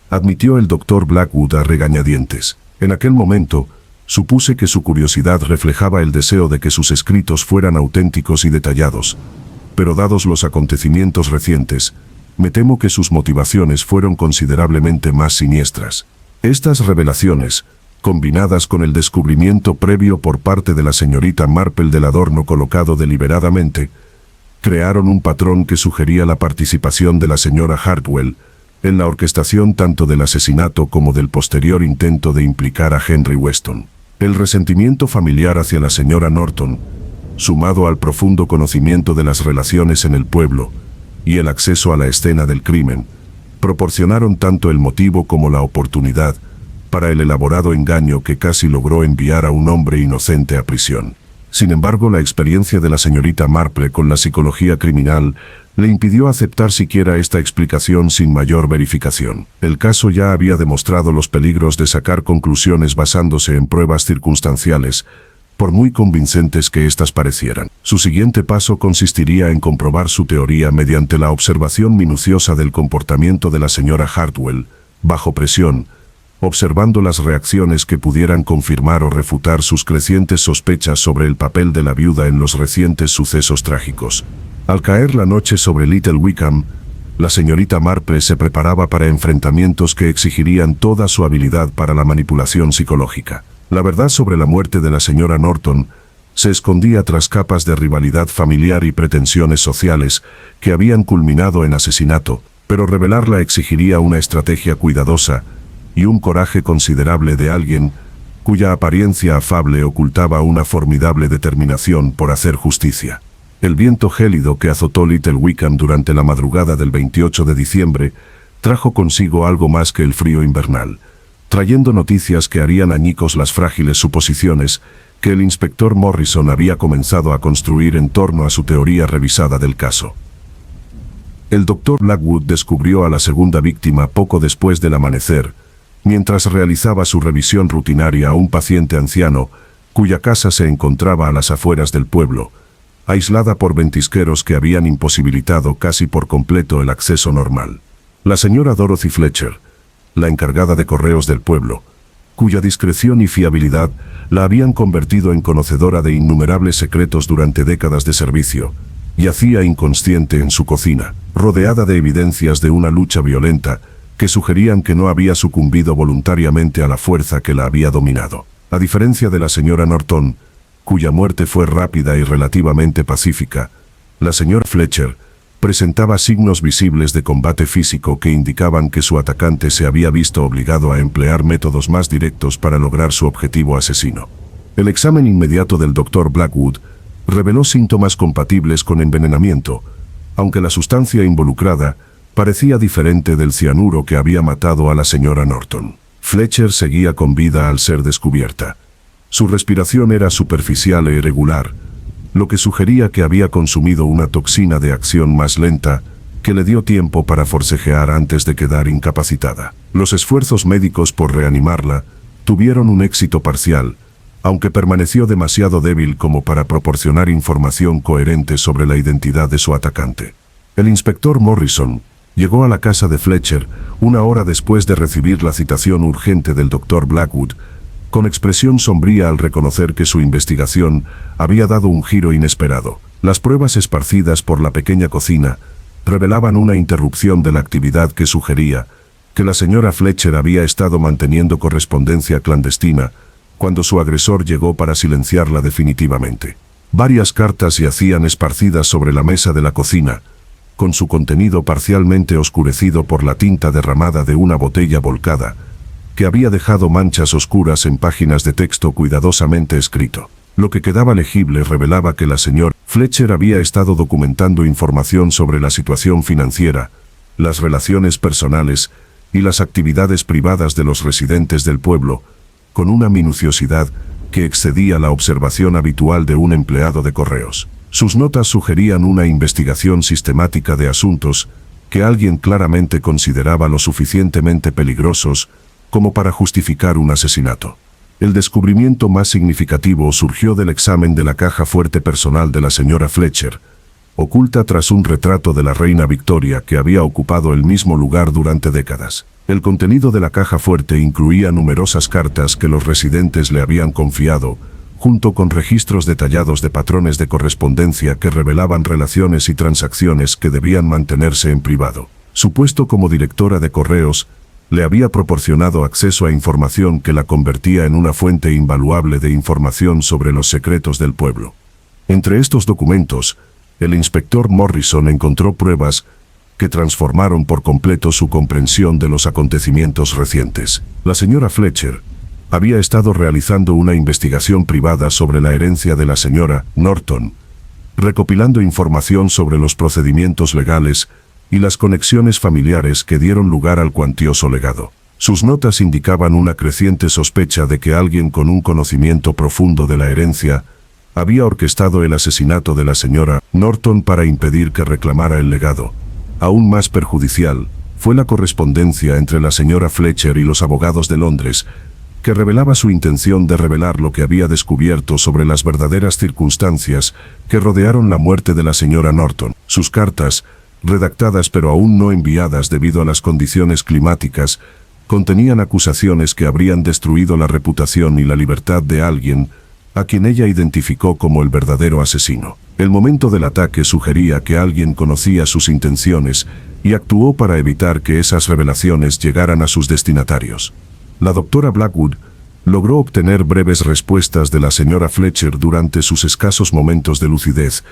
admitió el doctor Blackwood a regañadientes. En aquel momento, supuse que su curiosidad reflejaba el deseo de que sus escritos fueran auténticos y detallados, pero dados los acontecimientos recientes, me temo que sus motivaciones fueron considerablemente más siniestras. Estas revelaciones, combinadas con el descubrimiento previo por parte de la señorita Marple del adorno colocado deliberadamente, crearon un patrón que sugería la participación de la señora Hartwell en la orquestación tanto del asesinato como del posterior intento de implicar a Henry Weston. El resentimiento familiar hacia la señora Norton sumado al profundo conocimiento de las relaciones en el pueblo y el acceso a la escena del crimen, proporcionaron tanto el motivo como la oportunidad para el elaborado engaño que casi logró enviar a un hombre inocente a prisión. Sin embargo, la experiencia de la señorita Marple con la psicología criminal le impidió aceptar siquiera esta explicación sin mayor verificación. El caso ya había demostrado los peligros de sacar conclusiones basándose en pruebas circunstanciales, por muy convincentes que éstas parecieran. Su siguiente paso consistiría en comprobar su teoría mediante la observación minuciosa del comportamiento de la señora Hartwell, bajo presión, observando las reacciones que pudieran confirmar o refutar sus crecientes sospechas sobre el papel de la viuda en los recientes sucesos trágicos. Al caer la noche sobre Little Wickham, la señorita Marple se preparaba para enfrentamientos que exigirían toda su habilidad para la manipulación psicológica. La verdad sobre la muerte de la señora Norton se escondía tras capas de rivalidad familiar y pretensiones sociales que habían culminado en asesinato, pero revelarla exigiría una estrategia cuidadosa y un coraje considerable de alguien cuya apariencia afable ocultaba una formidable determinación por hacer justicia. El viento gélido que azotó Little Wickham durante la madrugada del 28 de diciembre trajo consigo algo más que el frío invernal, trayendo noticias que harían añicos las frágiles suposiciones que el inspector Morrison había comenzado a construir en torno a su teoría revisada del caso. El doctor Blackwood descubrió a la segunda víctima poco después del amanecer, mientras realizaba su revisión rutinaria a un paciente anciano cuya casa se encontraba a las afueras del pueblo, aislada por ventisqueros que habían imposibilitado casi por completo el acceso normal. La señora Dorothy Fletcher, la encargada de correos del pueblo, cuya discreción y fiabilidad la habían convertido en conocedora de innumerables secretos durante décadas de servicio, yacía inconsciente en su cocina, rodeada de evidencias de una lucha violenta que sugerían que no había sucumbido voluntariamente a la fuerza que la había dominado. A diferencia de la señora Norton, cuya muerte fue rápida y relativamente pacífica, la señora Fletcher presentaba signos visibles de combate físico que indicaban que su atacante se había visto obligado a emplear métodos más directos para lograr su objetivo asesino. El examen inmediato del Dr. Blackwood reveló síntomas compatibles con envenenamiento, aunque la sustancia involucrada parecía diferente del cianuro que había matado a la señora Norton. Fletcher seguía con vida al ser descubierta. Su respiración era superficial e irregular, lo que sugería que había consumido una toxina de acción más lenta que le dio tiempo para forcejear antes de quedar incapacitada. Los esfuerzos médicos por reanimarla tuvieron un éxito parcial, aunque permaneció demasiado débil como para proporcionar información coherente sobre la identidad de su atacante. El inspector Morrison llegó a la casa de Fletcher una hora después de recibir la citación urgente del Dr. Blackwood, con expresión sombría al reconocer que su investigación había dado un giro inesperado. Las pruebas esparcidas por la pequeña cocina revelaban una interrupción de la actividad que sugería que la señora Fletcher había estado manteniendo correspondencia clandestina cuando su agresor llegó para silenciarla definitivamente. Varias cartas yacían esparcidas sobre la mesa de la cocina, con su contenido parcialmente oscurecido por la tinta derramada de una botella volcada, que había dejado manchas oscuras en páginas de texto cuidadosamente escrito. Lo que quedaba legible revelaba que la señora Fletcher había estado documentando información sobre la situación financiera, las relaciones personales y las actividades privadas de los residentes del pueblo, con una minuciosidad que excedía la observación habitual de un empleado de correos. Sus notas sugerían una investigación sistemática de asuntos que alguien claramente consideraba lo suficientemente peligrosos como para justificar un asesinato. El descubrimiento más significativo surgió del examen de la caja fuerte personal de la señora Fletcher, oculta tras un retrato de la reina Victoria que había ocupado el mismo lugar durante décadas. El contenido de la caja fuerte incluía numerosas cartas que los residentes le habían confiado, junto con registros detallados de patrones de correspondencia que revelaban relaciones y transacciones que debían mantenerse en privado. Su puesto como directora de correos le había proporcionado acceso a información que la convertía en una fuente invaluable de información sobre los secretos del pueblo. Entre estos documentos, el inspector Morrison encontró pruebas que transformaron por completo su comprensión de los acontecimientos recientes. La señora Fletcher había estado realizando una investigación privada sobre la herencia de la señora Norton, recopilando información sobre los procedimientos legales y las conexiones familiares que dieron lugar al cuantioso legado. Sus notas indicaban una creciente sospecha de que alguien con un conocimiento profundo de la herencia había orquestado el asesinato de la señora Norton para impedir que reclamara el legado. Aún más perjudicial fue la correspondencia entre la señora Fletcher y los abogados de Londres, que revelaba su intención de revelar lo que había descubierto sobre las verdaderas circunstancias que rodearon la muerte de la señora Norton. Sus cartas, redactadas pero aún no enviadas debido a las condiciones climáticas, contenían acusaciones que habrían destruido la reputación y la libertad de alguien a quien ella identificó como el verdadero asesino. El momento del ataque sugería que alguien conocía sus intenciones y actuó para evitar que esas revelaciones llegaran a sus destinatarios. La doctora Blackwood logró obtener breves respuestas de la señora Fletcher durante sus escasos momentos de lucidez,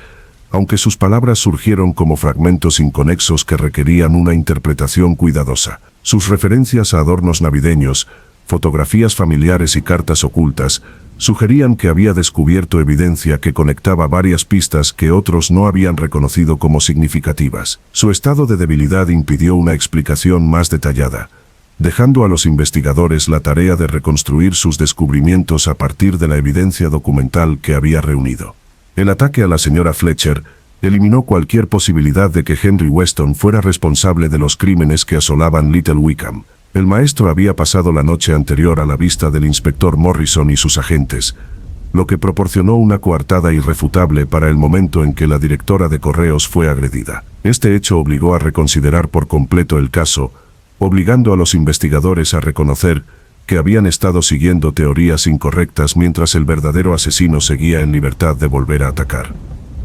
aunque sus palabras surgieron como fragmentos inconexos que requerían una interpretación cuidadosa. Sus referencias a adornos navideños, fotografías familiares y cartas ocultas sugerían que había descubierto evidencia que conectaba varias pistas que otros no habían reconocido como significativas. Su estado de debilidad impidió una explicación más detallada, dejando a los investigadores la tarea de reconstruir sus descubrimientos a partir de la evidencia documental que había reunido. El ataque a la señora Fletcher eliminó cualquier posibilidad de que Henry Weston fuera responsable de los crímenes que asolaban Little Wickham. El maestro había pasado la noche anterior a la vista del inspector Morrison y sus agentes, lo que proporcionó una coartada irrefutable para el momento en que la directora de correos fue agredida. Este hecho obligó a reconsiderar por completo el caso, obligando a los investigadores a reconocer que habían estado siguiendo teorías incorrectas mientras el verdadero asesino seguía en libertad de volver a atacar.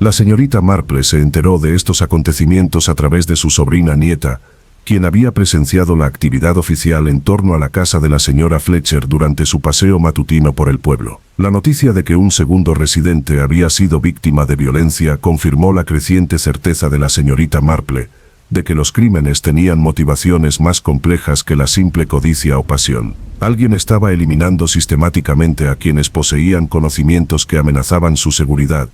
La señorita Marple se enteró de estos acontecimientos a través de su sobrina nieta, quien había presenciado la actividad oficial en torno a la casa de la señora Fletcher durante su paseo matutino por el pueblo. La noticia de que un segundo residente había sido víctima de violencia confirmó la creciente certeza de la señorita Marple de que los crímenes tenían motivaciones más complejas que la simple codicia o pasión. Alguien estaba eliminando sistemáticamente a quienes poseían conocimientos que amenazaban su seguridad,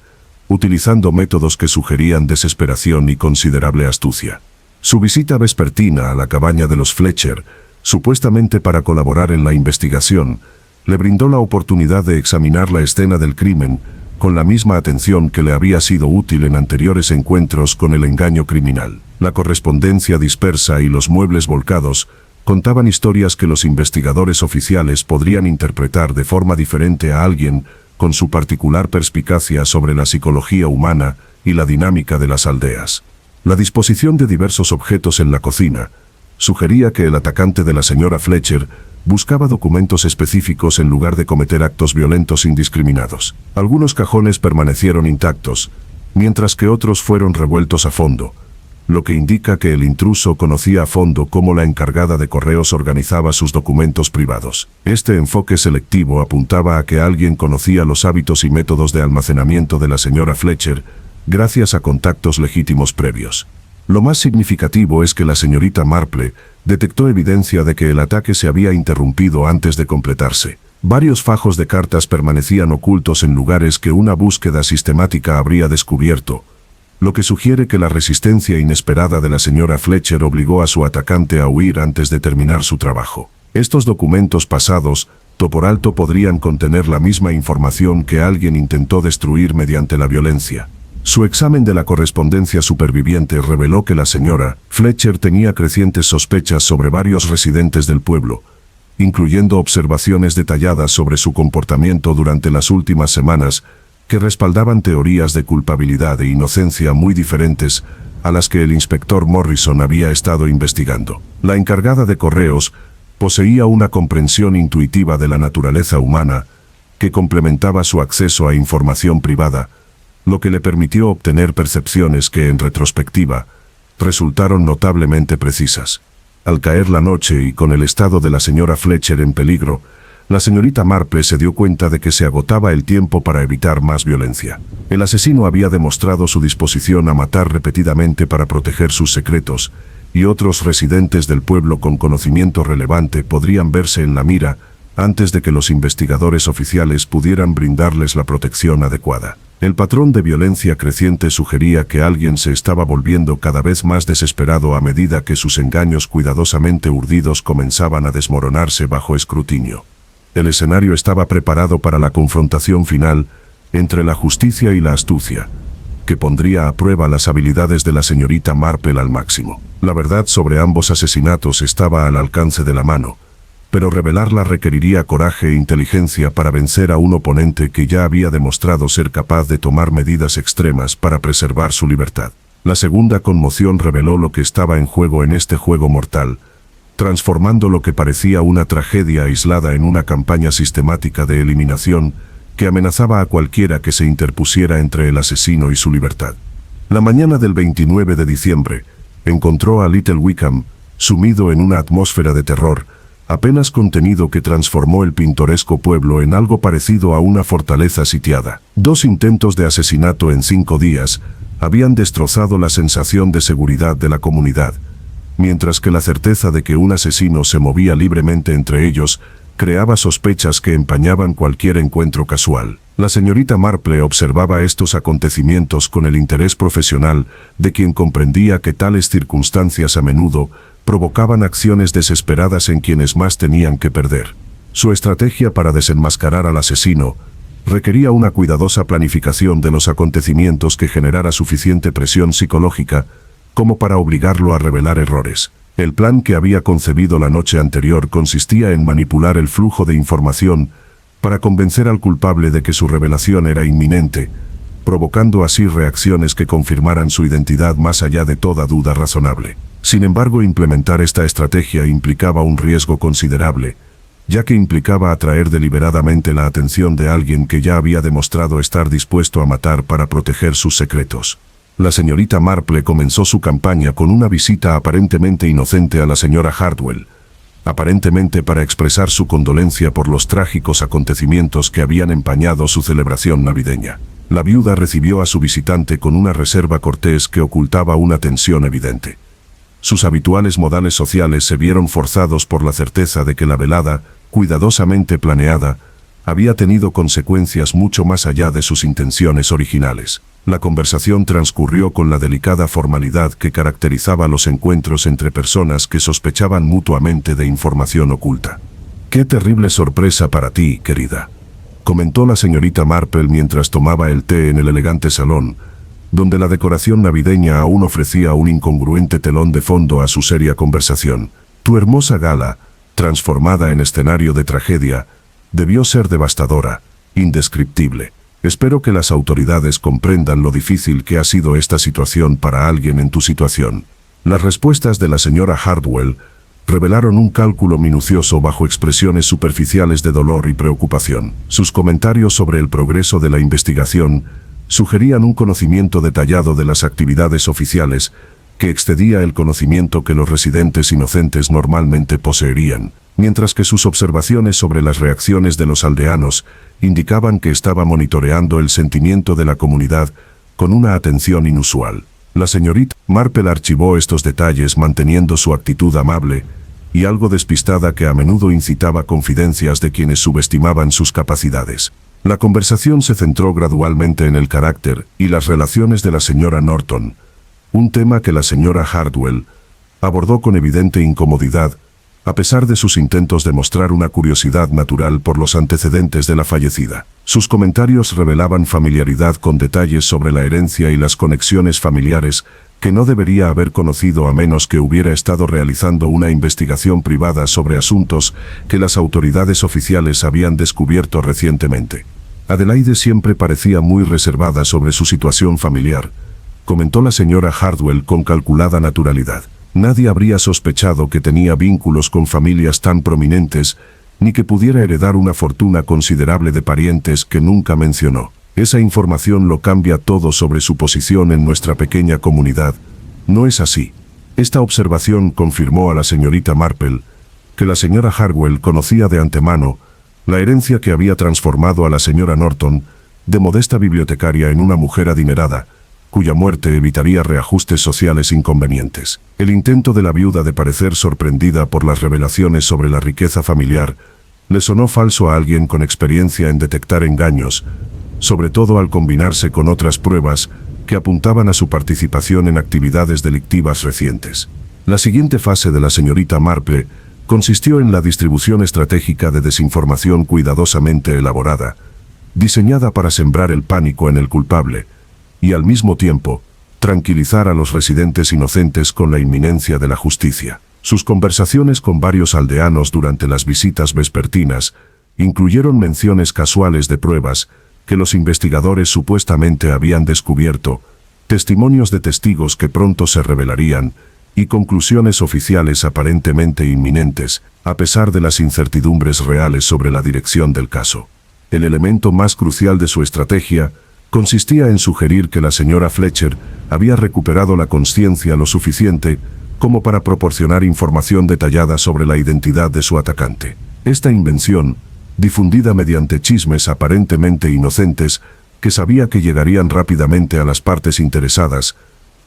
utilizando métodos que sugerían desesperación y considerable astucia. Su visita vespertina a la cabaña de los Fletcher, supuestamente para colaborar en la investigación, le brindó la oportunidad de examinar la escena del crimen con la misma atención que le había sido útil en anteriores encuentros con el engaño criminal. La correspondencia dispersa y los muebles volcados contaban historias que los investigadores oficiales podrían interpretar de forma diferente a alguien con su particular perspicacia sobre la psicología humana y la dinámica de las aldeas. La disposición de diversos objetos en la cocina sugería que el atacante de la señora Fletcher buscaba documentos específicos en lugar de cometer actos violentos indiscriminados. Algunos cajones permanecieron intactos, mientras que otros fueron revueltos a fondo, lo que indica que el intruso conocía a fondo cómo la encargada de correos organizaba sus documentos privados. Este enfoque selectivo apuntaba a que alguien conocía los hábitos y métodos de almacenamiento de la señora Fletcher, gracias a contactos legítimos previos. Lo más significativo es que la señorita Marple detectó evidencia de que el ataque se había interrumpido antes de completarse. Varios fajos de cartas permanecían ocultos en lugares que una búsqueda sistemática habría descubierto, lo que sugiere que la resistencia inesperada de la señora Fletcher obligó a su atacante a huir antes de terminar su trabajo. Estos documentos pasados, por alto, podrían contener la misma información que alguien intentó destruir mediante la violencia. Su examen de la correspondencia superviviente reveló que la señora Fletcher tenía crecientes sospechas sobre varios residentes del pueblo, incluyendo observaciones detalladas sobre su comportamiento durante las últimas semanas que respaldaban teorías de culpabilidad e inocencia muy diferentes a las que el inspector Morrison había estado investigando. La encargada de correos poseía una comprensión intuitiva de la naturaleza humana que complementaba su acceso a información privada, lo que le permitió obtener percepciones que, en retrospectiva, resultaron notablemente precisas. Al caer la noche y con el estado de la señora Fletcher en peligro, la señorita Marple se dio cuenta de que se agotaba el tiempo para evitar más violencia. El asesino había demostrado su disposición a matar repetidamente para proteger sus secretos, y otros residentes del pueblo con conocimiento relevante podrían verse en la mira antes de que los investigadores oficiales pudieran brindarles la protección adecuada. El patrón de violencia creciente sugería que alguien se estaba volviendo cada vez más desesperado a medida que sus engaños cuidadosamente urdidos comenzaban a desmoronarse bajo escrutinio. El escenario estaba preparado para la confrontación final entre la justicia y la astucia, que pondría a prueba las habilidades de la señorita Marple al máximo. La verdad sobre ambos asesinatos estaba al alcance de la mano, pero revelarla requeriría coraje e inteligencia para vencer a un oponente que ya había demostrado ser capaz de tomar medidas extremas para preservar su libertad. La segunda conmoción reveló lo que estaba en juego en este juego mortal, transformando lo que parecía una tragedia aislada en una campaña sistemática de eliminación que amenazaba a cualquiera que se interpusiera entre el asesino y su libertad. La mañana del 29 de diciembre, encontró a Little Wickham sumido en una atmósfera de terror, apenas contenido que transformó el pintoresco pueblo en algo parecido a una fortaleza sitiada. 2 intentos de asesinato en 5 días habían destrozado la sensación de seguridad de la comunidad, mientras que la certeza de que un asesino se movía libremente entre ellos creaba sospechas que empañaban cualquier encuentro casual. La señorita Marple observaba estos acontecimientos con el interés profesional de quien comprendía que tales circunstancias a menudo provocaban acciones desesperadas en quienes más tenían que perder. Su estrategia para desenmascarar al asesino requería una cuidadosa planificación de los acontecimientos que generara suficiente presión psicológica como para obligarlo a revelar errores. El plan que había concebido la noche anterior consistía en manipular el flujo de información para convencer al culpable de que su revelación era inminente, provocando así reacciones que confirmaran su identidad más allá de toda duda razonable. Sin embargo, implementar esta estrategia implicaba un riesgo considerable, ya que implicaba atraer deliberadamente la atención de alguien que ya había demostrado estar dispuesto a matar para proteger sus secretos. La señorita Marple comenzó su campaña con una visita aparentemente inocente a la señora Hardwell, aparentemente para expresar su condolencia por los trágicos acontecimientos que habían empañado su celebración navideña. La viuda recibió a su visitante con una reserva cortés que ocultaba una tensión evidente. Sus habituales modales sociales se vieron forzados por la certeza de que la velada, cuidadosamente planeada, había tenido consecuencias mucho más allá de sus intenciones originales. La conversación transcurrió con la delicada formalidad que caracterizaba los encuentros entre personas que sospechaban mutuamente de información oculta. «Qué terrible sorpresa para ti, querida», comentó la señorita Marple mientras tomaba el té en el elegante salón, donde la decoración navideña aún ofrecía un incongruente telón de fondo a su seria conversación. «Tu hermosa gala, transformada en escenario de tragedia, debió ser devastadora, indescriptible. Espero que las autoridades comprendan lo difícil que ha sido esta situación para alguien en tu situación». Las respuestas de la señora Hardwell revelaron un cálculo minucioso bajo expresiones superficiales de dolor y preocupación. Sus comentarios sobre el progreso de la investigación sugerían un conocimiento detallado de las actividades oficiales que excedía el conocimiento que los residentes inocentes normalmente poseerían, mientras que sus observaciones sobre las reacciones de los aldeanos indicaban que estaba monitoreando el sentimiento de la comunidad con una atención inusual. La señorita Marple archivó estos detalles manteniendo su actitud amable y algo despistada que a menudo incitaba confidencias de quienes subestimaban sus capacidades. La conversación se centró gradualmente en el carácter y las relaciones de la señora Norton, un tema que la señora Hardwell abordó con evidente incomodidad, a pesar de sus intentos de mostrar una curiosidad natural por los antecedentes de la fallecida. Sus comentarios revelaban familiaridad con detalles sobre la herencia y las conexiones familiares que no debería haber conocido a menos que hubiera estado realizando una investigación privada sobre asuntos que las autoridades oficiales habían descubierto recientemente. Adelaide siempre parecía muy reservada sobre su situación familiar, comentó la señora Hardwell con calculada naturalidad. Nadie habría sospechado que tenía vínculos con familias tan prominentes, ni que pudiera heredar una fortuna considerable de parientes que nunca mencionó. Esa información lo cambia todo sobre su posición en nuestra pequeña comunidad. No es así. Esta observación confirmó a la señorita Marple que la señora Hardwell conocía de antemano la herencia que había transformado a la señora Norton, de modesta bibliotecaria, en una mujer adinerada, cuya muerte evitaría reajustes sociales inconvenientes. El intento de la viuda de parecer sorprendida por las revelaciones sobre la riqueza familiar Le sonó falso a alguien con experiencia en detectar engaños, sobre todo al combinarse con otras pruebas que apuntaban a su participación en actividades delictivas recientes. La siguiente fase de la señorita Marple consistió en la distribución estratégica de desinformación cuidadosamente elaborada, diseñada para sembrar el pánico en el culpable, y al mismo tiempo, tranquilizar a los residentes inocentes con la inminencia de la justicia. Sus conversaciones con varios aldeanos durante las visitas vespertinas incluyeron menciones casuales de pruebas que los investigadores supuestamente habían descubierto, testimonios de testigos que pronto se revelarían, y conclusiones oficiales aparentemente inminentes, a pesar de las incertidumbres reales sobre la dirección del caso. El elemento más crucial de su estrategia consistía en sugerir que la señora Fletcher había recuperado la consciencia lo suficiente como para proporcionar información detallada sobre la identidad de su atacante. Esta invención, difundida mediante chismes aparentemente inocentes, que sabía que llegarían rápidamente a las partes interesadas,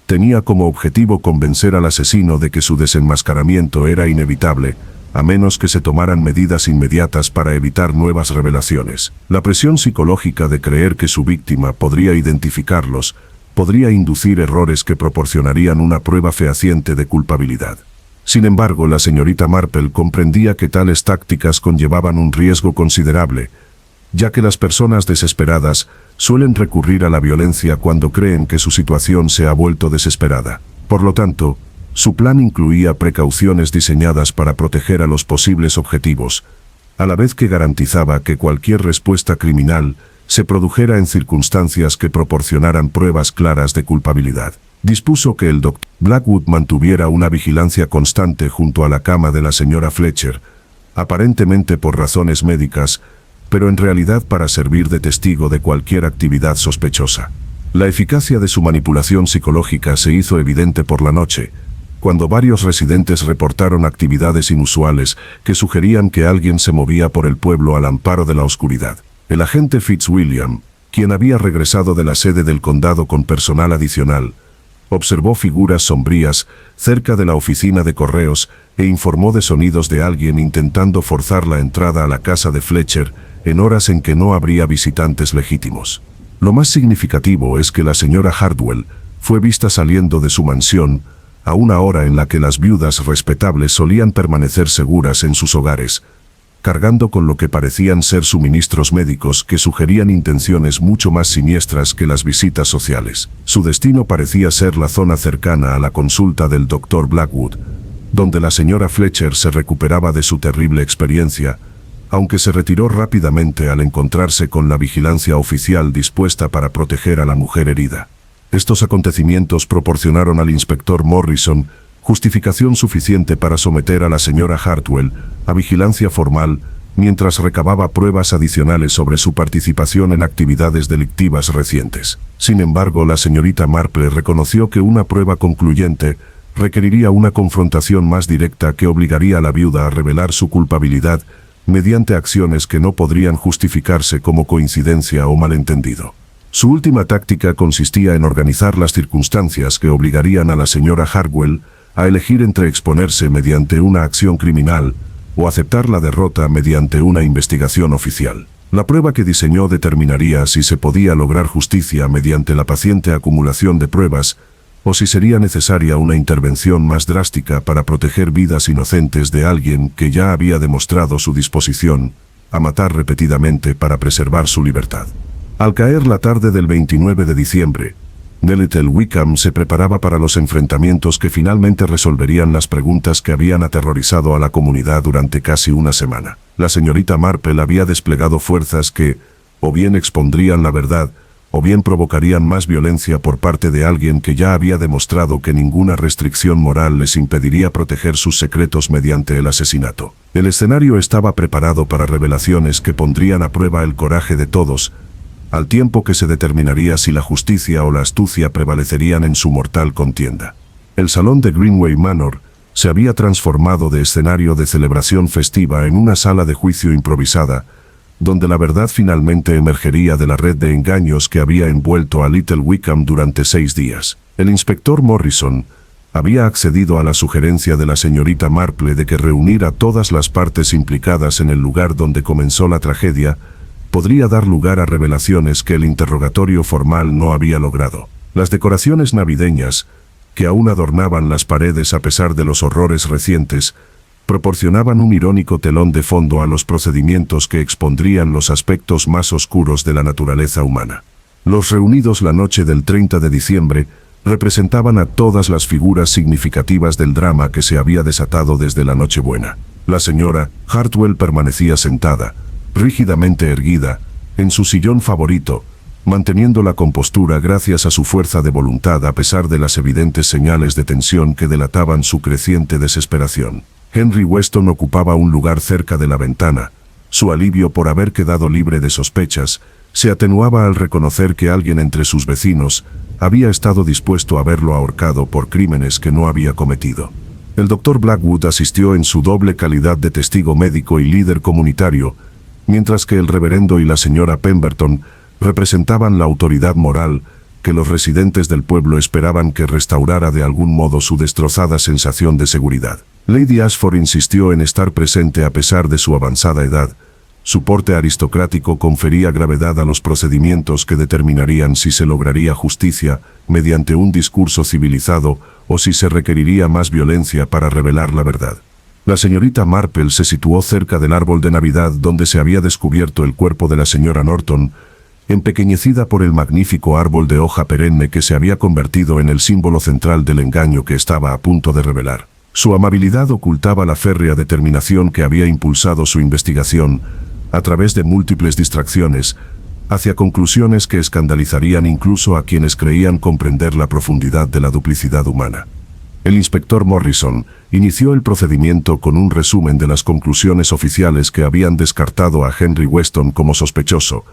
tenía como objetivo convencer al asesino de que su desenmascaramiento era inevitable, a menos que se tomaran medidas inmediatas para evitar nuevas revelaciones. La presión psicológica de creer que su víctima podría identificarlos podría inducir errores que proporcionarían una prueba fehaciente de culpabilidad. Sin embargo, la señorita Marple comprendía que tales tácticas conllevaban un riesgo considerable, ya que las personas desesperadas suelen recurrir a la violencia cuando creen que su situación se ha vuelto desesperada. Por lo tanto, su plan incluía precauciones diseñadas para proteger a los posibles objetivos, a la vez que garantizaba que cualquier respuesta criminal se produjera en circunstancias que proporcionaran pruebas claras de culpabilidad. Dispuso que el Dr. Blackwood mantuviera una vigilancia constante junto a la cama de la señora Fletcher, aparentemente por razones médicas, pero en realidad para servir de testigo de cualquier actividad sospechosa. La eficacia de su manipulación psicológica se hizo evidente por la noche, cuando varios residentes reportaron actividades inusuales que sugerían que alguien se movía por el pueblo al amparo de la oscuridad. El agente Fitzwilliam, quien había regresado de la sede del condado con personal adicional, observó figuras sombrías cerca de la oficina de correos e informó de sonidos de alguien intentando forzar la entrada a la casa de Fletcher en horas en que no habría visitantes legítimos. Lo más significativo es que la señora Hardwell fue vista saliendo de su mansión a una hora en la que las viudas respetables solían permanecer seguras en sus hogares, cargando con lo que parecían ser suministros médicos que sugerían intenciones mucho más siniestras que las visitas sociales. Su destino parecía ser la zona cercana a la consulta del Dr. Blackwood, donde la señora Fletcher se recuperaba de su terrible experiencia, aunque se retiró rápidamente al encontrarse con la vigilancia oficial dispuesta para proteger a la mujer herida. Estos acontecimientos proporcionaron al inspector Morrison justificación suficiente para someter a la señora Hartwell a vigilancia formal mientras recababa pruebas adicionales sobre su participación en actividades delictivas recientes. Sin embargo, la señorita Marple reconoció que una prueba concluyente requeriría una confrontación más directa que obligaría a la viuda a revelar su culpabilidad mediante acciones que no podrían justificarse como coincidencia o malentendido. Su última táctica consistía en organizar las circunstancias que obligarían a la señora Hartwell a elegir entre exponerse mediante una acción criminal o aceptar la derrota mediante una investigación oficial. La prueba que diseñó determinaría si se podía lograr justicia mediante la paciente acumulación de pruebas o si sería necesaria una intervención más drástica para proteger vidas inocentes de alguien que ya había demostrado su disposición a matar repetidamente para preservar su libertad. Al caer la tarde del 29 de diciembre, Little Wickham se preparaba para los enfrentamientos que finalmente resolverían las preguntas que habían aterrorizado a la comunidad durante casi una semana. La señorita Marple había desplegado fuerzas que, o bien expondrían la verdad, o bien provocarían más violencia por parte de alguien que ya había demostrado que ninguna restricción moral les impediría proteger sus secretos mediante el asesinato. El escenario estaba preparado para revelaciones que pondrían a prueba el coraje de todos, al tiempo que se determinaría si la justicia o la astucia prevalecerían en su mortal contienda. El salón de Greenway Manor se había transformado de escenario de celebración festiva en una sala de juicio improvisada, donde la verdad finalmente emergería de la red de engaños que había envuelto a Little Wickham durante 6 días. El inspector Morrison había accedido a la sugerencia de la señorita Marple de que reunir a todas las partes implicadas en el lugar donde comenzó la tragedia podría dar lugar a revelaciones que el interrogatorio formal no había logrado. Las decoraciones navideñas, que aún adornaban las paredes a pesar de los horrores recientes, proporcionaban un irónico telón de fondo a los procedimientos que expondrían los aspectos más oscuros de la naturaleza humana. Los reunidos la noche del 30 de diciembre representaban a todas las figuras significativas del drama que se había desatado desde la Nochebuena. La señora Hartwell permanecía sentada, rígidamente erguida, en su sillón favorito, manteniendo la compostura gracias a su fuerza de voluntad a pesar de las evidentes señales de tensión que delataban su creciente desesperación. Henry Weston ocupaba un lugar cerca de la ventana. Su alivio por haber quedado libre de sospechas se atenuaba al reconocer que alguien entre sus vecinos había estado dispuesto a verlo ahorcado por crímenes que no había cometido. El Dr. Blackwood asistió en su doble calidad de testigo médico y líder comunitario, mientras que el reverendo y la señora Pemberton representaban la autoridad moral que los residentes del pueblo esperaban que restaurara de algún modo su destrozada sensación de seguridad. Lady Ashford insistió en estar presente a pesar de su avanzada edad. Su porte aristocrático confería gravedad a los procedimientos que determinarían si se lograría justicia mediante un discurso civilizado o si se requeriría más violencia para revelar la verdad. La señorita Marple se situó cerca del árbol de Navidad donde se había descubierto el cuerpo de la señora Norton, empequeñecida por el magnífico árbol de hoja perenne que se había convertido en el símbolo central del engaño que estaba a punto de revelar. Su amabilidad ocultaba la férrea determinación que había impulsado su investigación, a través de múltiples distracciones, hacia conclusiones que escandalizarían incluso a quienes creían comprender la profundidad de la duplicidad humana. El inspector Morrison inició el procedimiento con un resumen de las conclusiones oficiales que habían descartado a Henry Weston como sospechoso,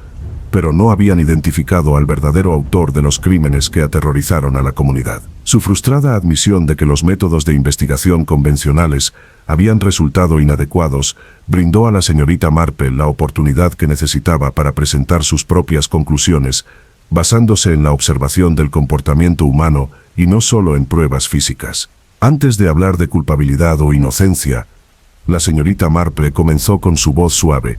pero no habían identificado al verdadero autor de los crímenes que aterrorizaron a la comunidad. Su frustrada admisión de que los métodos de investigación convencionales habían resultado inadecuados brindó a la señorita Marple la oportunidad que necesitaba para presentar sus propias conclusiones, basándose en la observación del comportamiento humano y no solo en pruebas físicas. Antes de hablar de culpabilidad o inocencia, la señorita Marple comenzó con su voz suave,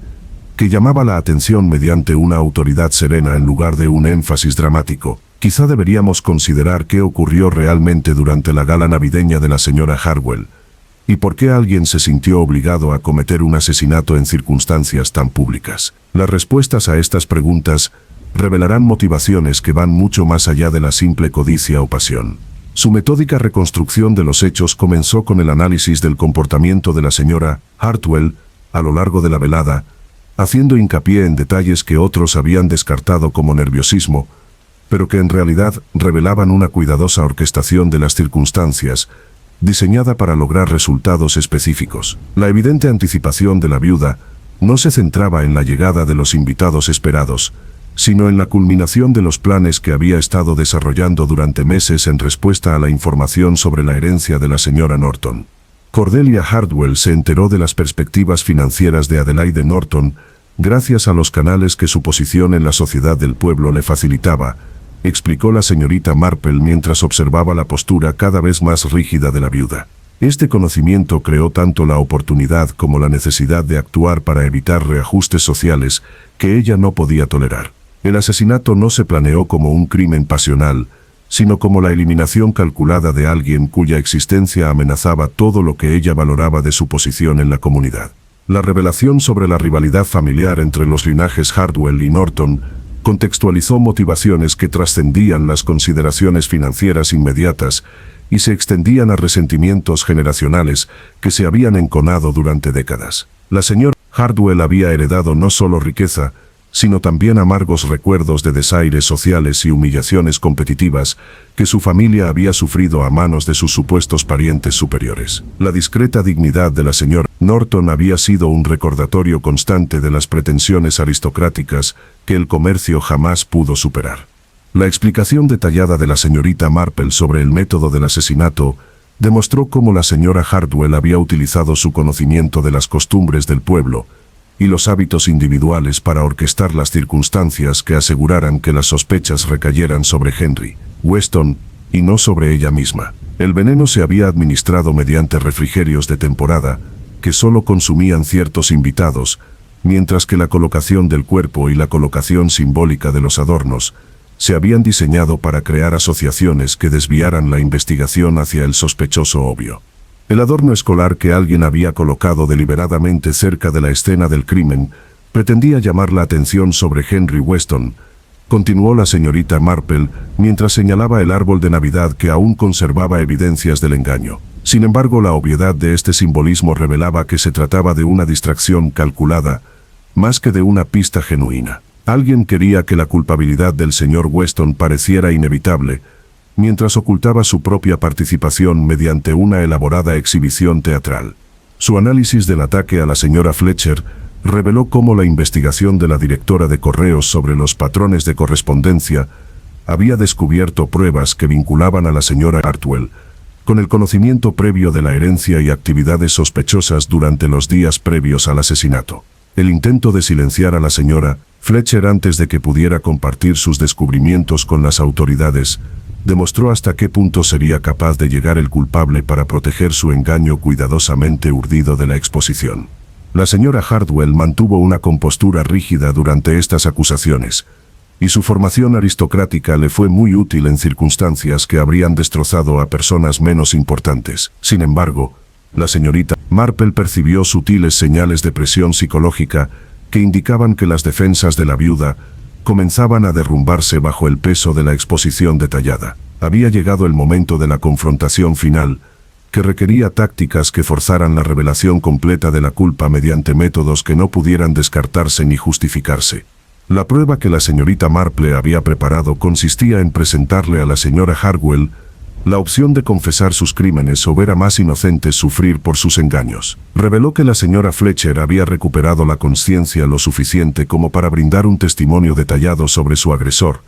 que llamaba la atención mediante una autoridad serena en lugar de un énfasis dramático. Quizá deberíamos considerar qué ocurrió realmente durante la gala navideña de la señora Hartwell, y por qué alguien se sintió obligado a cometer un asesinato en circunstancias tan públicas. Las respuestas a estas preguntas revelarán motivaciones que van mucho más allá de la simple codicia o pasión. Su metódica reconstrucción de los hechos comenzó con el análisis del comportamiento de la señora Hartwell a lo largo de la velada, haciendo hincapié en detalles que otros habían descartado como nerviosismo, pero que en realidad revelaban una cuidadosa orquestación de las circunstancias, diseñada para lograr resultados específicos. La evidente anticipación de la viuda no se centraba en la llegada de los invitados esperados, sino en la culminación de los planes que había estado desarrollando durante meses en respuesta a la información sobre la herencia de la señora Norton. Cordelia Hartwell se enteró de las perspectivas financieras de Adelaide Norton gracias a los canales que su posición en la sociedad del pueblo le facilitaba, explicó la señorita Marple mientras observaba la postura cada vez más rígida de la viuda. Este conocimiento creó tanto la oportunidad como la necesidad de actuar para evitar reajustes sociales que ella no podía tolerar. El asesinato no se planeó como un crimen pasional, sino como la eliminación calculada de alguien cuya existencia amenazaba todo lo que ella valoraba de su posición en la comunidad. La revelación sobre la rivalidad familiar entre los linajes Hartwell y Norton contextualizó motivaciones que trascendían las consideraciones financieras inmediatas y se extendían a resentimientos generacionales que se habían enconado durante décadas. La señora Hartwell había heredado no solo riqueza, sino también amargos recuerdos de desaires sociales y humillaciones competitivas que su familia había sufrido a manos de sus supuestos parientes superiores. La discreta dignidad de la señora Norton había sido un recordatorio constante de las pretensiones aristocráticas que el comercio jamás pudo superar. La explicación detallada de la señorita Marple sobre el método del asesinato demostró cómo la señora Hartwell había utilizado su conocimiento de las costumbres del pueblo y los hábitos individuales para orquestar las circunstancias que aseguraran que las sospechas recayeran sobre Henry Weston y no sobre ella misma. El veneno se había administrado mediante refrigerios de temporada, que solo consumían ciertos invitados, mientras que la colocación del cuerpo y la colocación simbólica de los adornos se habían diseñado para crear asociaciones que desviaran la investigación hacia el sospechoso obvio. El adorno escolar que alguien había colocado deliberadamente cerca de la escena del crimen pretendía llamar la atención sobre Henry Weston, continuó la señorita Marple mientras señalaba el árbol de Navidad que aún conservaba evidencias del engaño. Sin embargo, la obviedad de este simbolismo revelaba que se trataba de una distracción calculada, más que de una pista genuina. Alguien quería que la culpabilidad del señor Weston pareciera inevitable, mientras ocultaba su propia participación mediante una elaborada exhibición teatral. Su análisis del ataque a la señora Fletcher reveló cómo la investigación de la directora de correos sobre los patrones de correspondencia había descubierto pruebas que vinculaban a la señora Hartwell con el conocimiento previo de la herencia y actividades sospechosas durante los días previos al asesinato. El intento de silenciar a la señora Fletcher antes de que pudiera compartir sus descubrimientos con las autoridades demostró hasta qué punto sería capaz de llegar el culpable para proteger su engaño cuidadosamente urdido de la exposición. La señora Hartwell mantuvo una compostura rígida durante estas acusaciones, y su formación aristocrática le fue muy útil en circunstancias que habrían destrozado a personas menos importantes. Sin embargo, la señorita Marple percibió sutiles señales de presión psicológica que indicaban que las defensas de la viuda comenzaban a derrumbarse bajo el peso de la exposición detallada. Había llegado el momento de la confrontación final, que requería tácticas que forzaran la revelación completa de la culpa mediante métodos que no pudieran descartarse ni justificarse. La prueba que la señorita Marple había preparado consistía en presentarle a la señora Hartwell la opción de confesar sus crímenes o ver a más inocentes sufrir por sus engaños. Reveló que la señora Fletcher había recuperado la conciencia lo suficiente como para brindar un testimonio detallado sobre su agresor,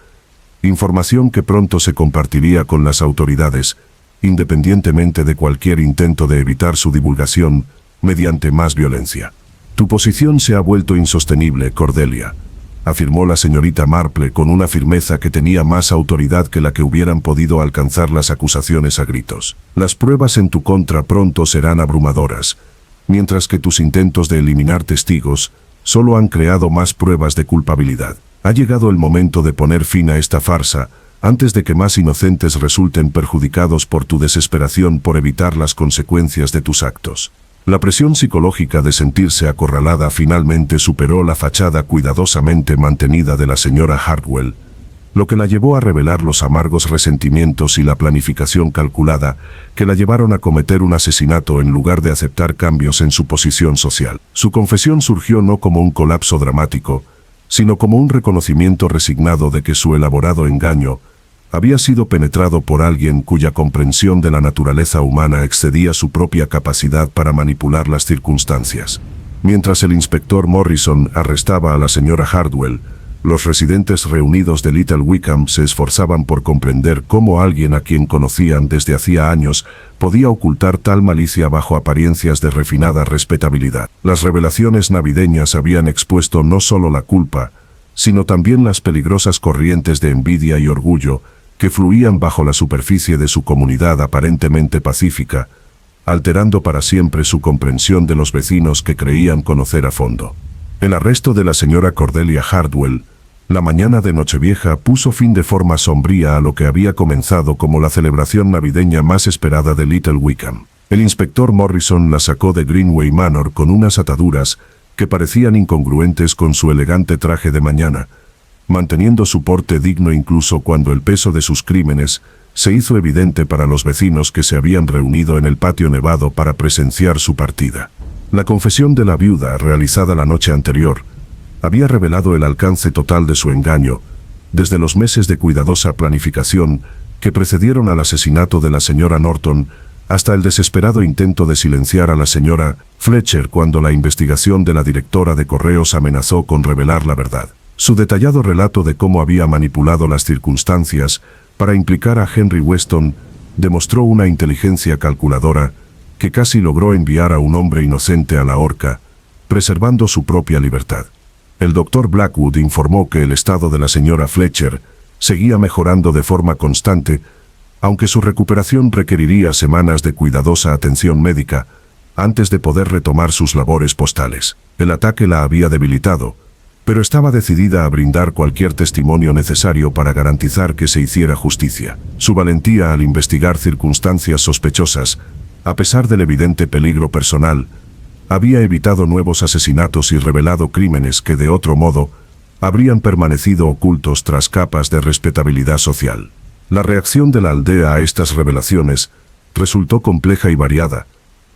información que pronto se compartiría con las autoridades, independientemente de cualquier intento de evitar su divulgación mediante más violencia. Tu posición se ha vuelto insostenible, Cordelia, afirmó la señorita Marple con una firmeza que tenía más autoridad que la que hubieran podido alcanzar las acusaciones a gritos. Las pruebas en tu contra pronto serán abrumadoras, mientras que tus intentos de eliminar testigos solo han creado más pruebas de culpabilidad. Ha llegado el momento de poner fin a esta farsa, antes de que más inocentes resulten perjudicados por tu desesperación por evitar las consecuencias de tus actos. La presión psicológica de sentirse acorralada finalmente superó la fachada cuidadosamente mantenida de la señora Hartwell, lo que la llevó a revelar los amargos resentimientos y la planificación calculada que la llevaron a cometer un asesinato en lugar de aceptar cambios en su posición social. Su confesión surgió no como un colapso dramático, sino como un reconocimiento resignado de que su elaborado engaño había sido penetrado por alguien cuya comprensión de la naturaleza humana excedía su propia capacidad para manipular las circunstancias. Mientras el inspector Morrison arrestaba a la señora Hartwell, los residentes reunidos de Little Wickham se esforzaban por comprender cómo alguien a quien conocían desde hacía años podía ocultar tal malicia bajo apariencias de refinada respetabilidad. Las revelaciones navideñas habían expuesto no solo la culpa, sino también las peligrosas corrientes de envidia y orgullo que fluían bajo la superficie de su comunidad aparentemente pacífica, alterando para siempre su comprensión de los vecinos que creían conocer a fondo. El arresto de la señora Cordelia Hartwell, la mañana de Nochevieja, puso fin de forma sombría a lo que había comenzado como la celebración navideña más esperada de Little Wickham. El inspector Morrison la sacó de Greenway Manor con unas ataduras que parecían incongruentes con su elegante traje de mañana, manteniendo su porte digno incluso cuando el peso de sus crímenes se hizo evidente para los vecinos que se habían reunido en el patio nevado para presenciar su partida. La confesión de la viuda, realizada la noche anterior, había revelado el alcance total de su engaño, desde los meses de cuidadosa planificación que precedieron al asesinato de la señora Norton, hasta el desesperado intento de silenciar a la señora Fletcher cuando la investigación de la directora de correos amenazó con revelar la verdad. Su detallado relato de cómo había manipulado las circunstancias para implicar a Henry Weston demostró una inteligencia calculadora que casi logró enviar a un hombre inocente a la horca, preservando su propia libertad. El doctor Blackwood informó que el estado de la señora Fletcher seguía mejorando de forma constante, aunque su recuperación requeriría semanas de cuidadosa atención médica antes de poder retomar sus labores postales. El ataque la había debilitado, pero estaba decidida a brindar cualquier testimonio necesario para garantizar que se hiciera justicia. Su valentía al investigar circunstancias sospechosas, a pesar del evidente peligro personal, había evitado nuevos asesinatos y revelado crímenes que de otro modo habrían permanecido ocultos tras capas de respetabilidad social. La reacción de la aldea a estas revelaciones resultó compleja y variada,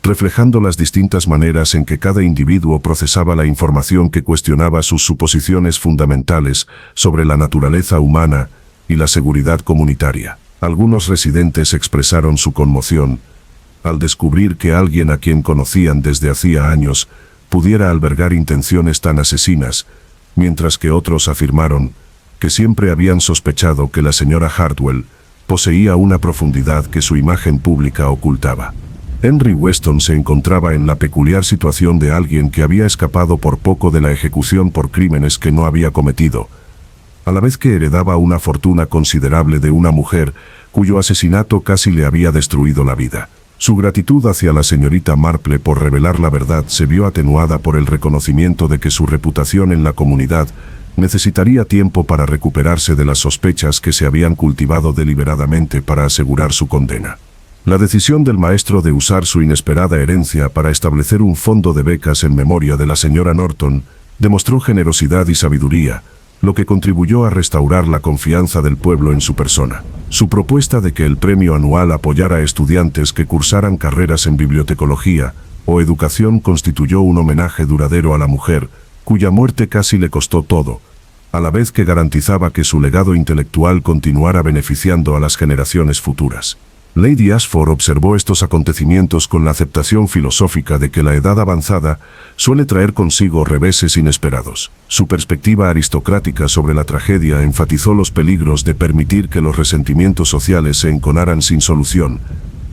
reflejando las distintas maneras en que cada individuo procesaba la información que cuestionaba sus suposiciones fundamentales sobre la naturaleza humana y la seguridad comunitaria. Algunos residentes expresaron su conmoción al descubrir que alguien a quien conocían desde hacía años pudiera albergar intenciones tan asesinas, mientras que otros afirmaron que siempre habían sospechado que la señora Hartwell poseía una profundidad que su imagen pública ocultaba. Henry Weston se encontraba en la peculiar situación de alguien que había escapado por poco de la ejecución por crímenes que no había cometido, a la vez que heredaba una fortuna considerable de una mujer cuyo asesinato casi le había destruido la vida. Su gratitud hacia la señorita Marple por revelar la verdad se vio atenuada por el reconocimiento de que su reputación en la comunidad necesitaría tiempo para recuperarse de las sospechas que se habían cultivado deliberadamente para asegurar su condena. La decisión del maestro de usar su inesperada herencia para establecer un fondo de becas en memoria de la señora Norton demostró generosidad y sabiduría, lo que contribuyó a restaurar la confianza del pueblo en su persona. Su propuesta de que el premio anual apoyara a estudiantes que cursaran carreras en bibliotecología o educación constituyó un homenaje duradero a la mujer, cuya muerte casi le costó todo, a la vez que garantizaba que su legado intelectual continuara beneficiando a las generaciones futuras. Lady Ashford observó estos acontecimientos con la aceptación filosófica de que la edad avanzada suele traer consigo reveses inesperados. Su perspectiva aristocrática sobre la tragedia enfatizó los peligros de permitir que los resentimientos sociales se enconaran sin solución,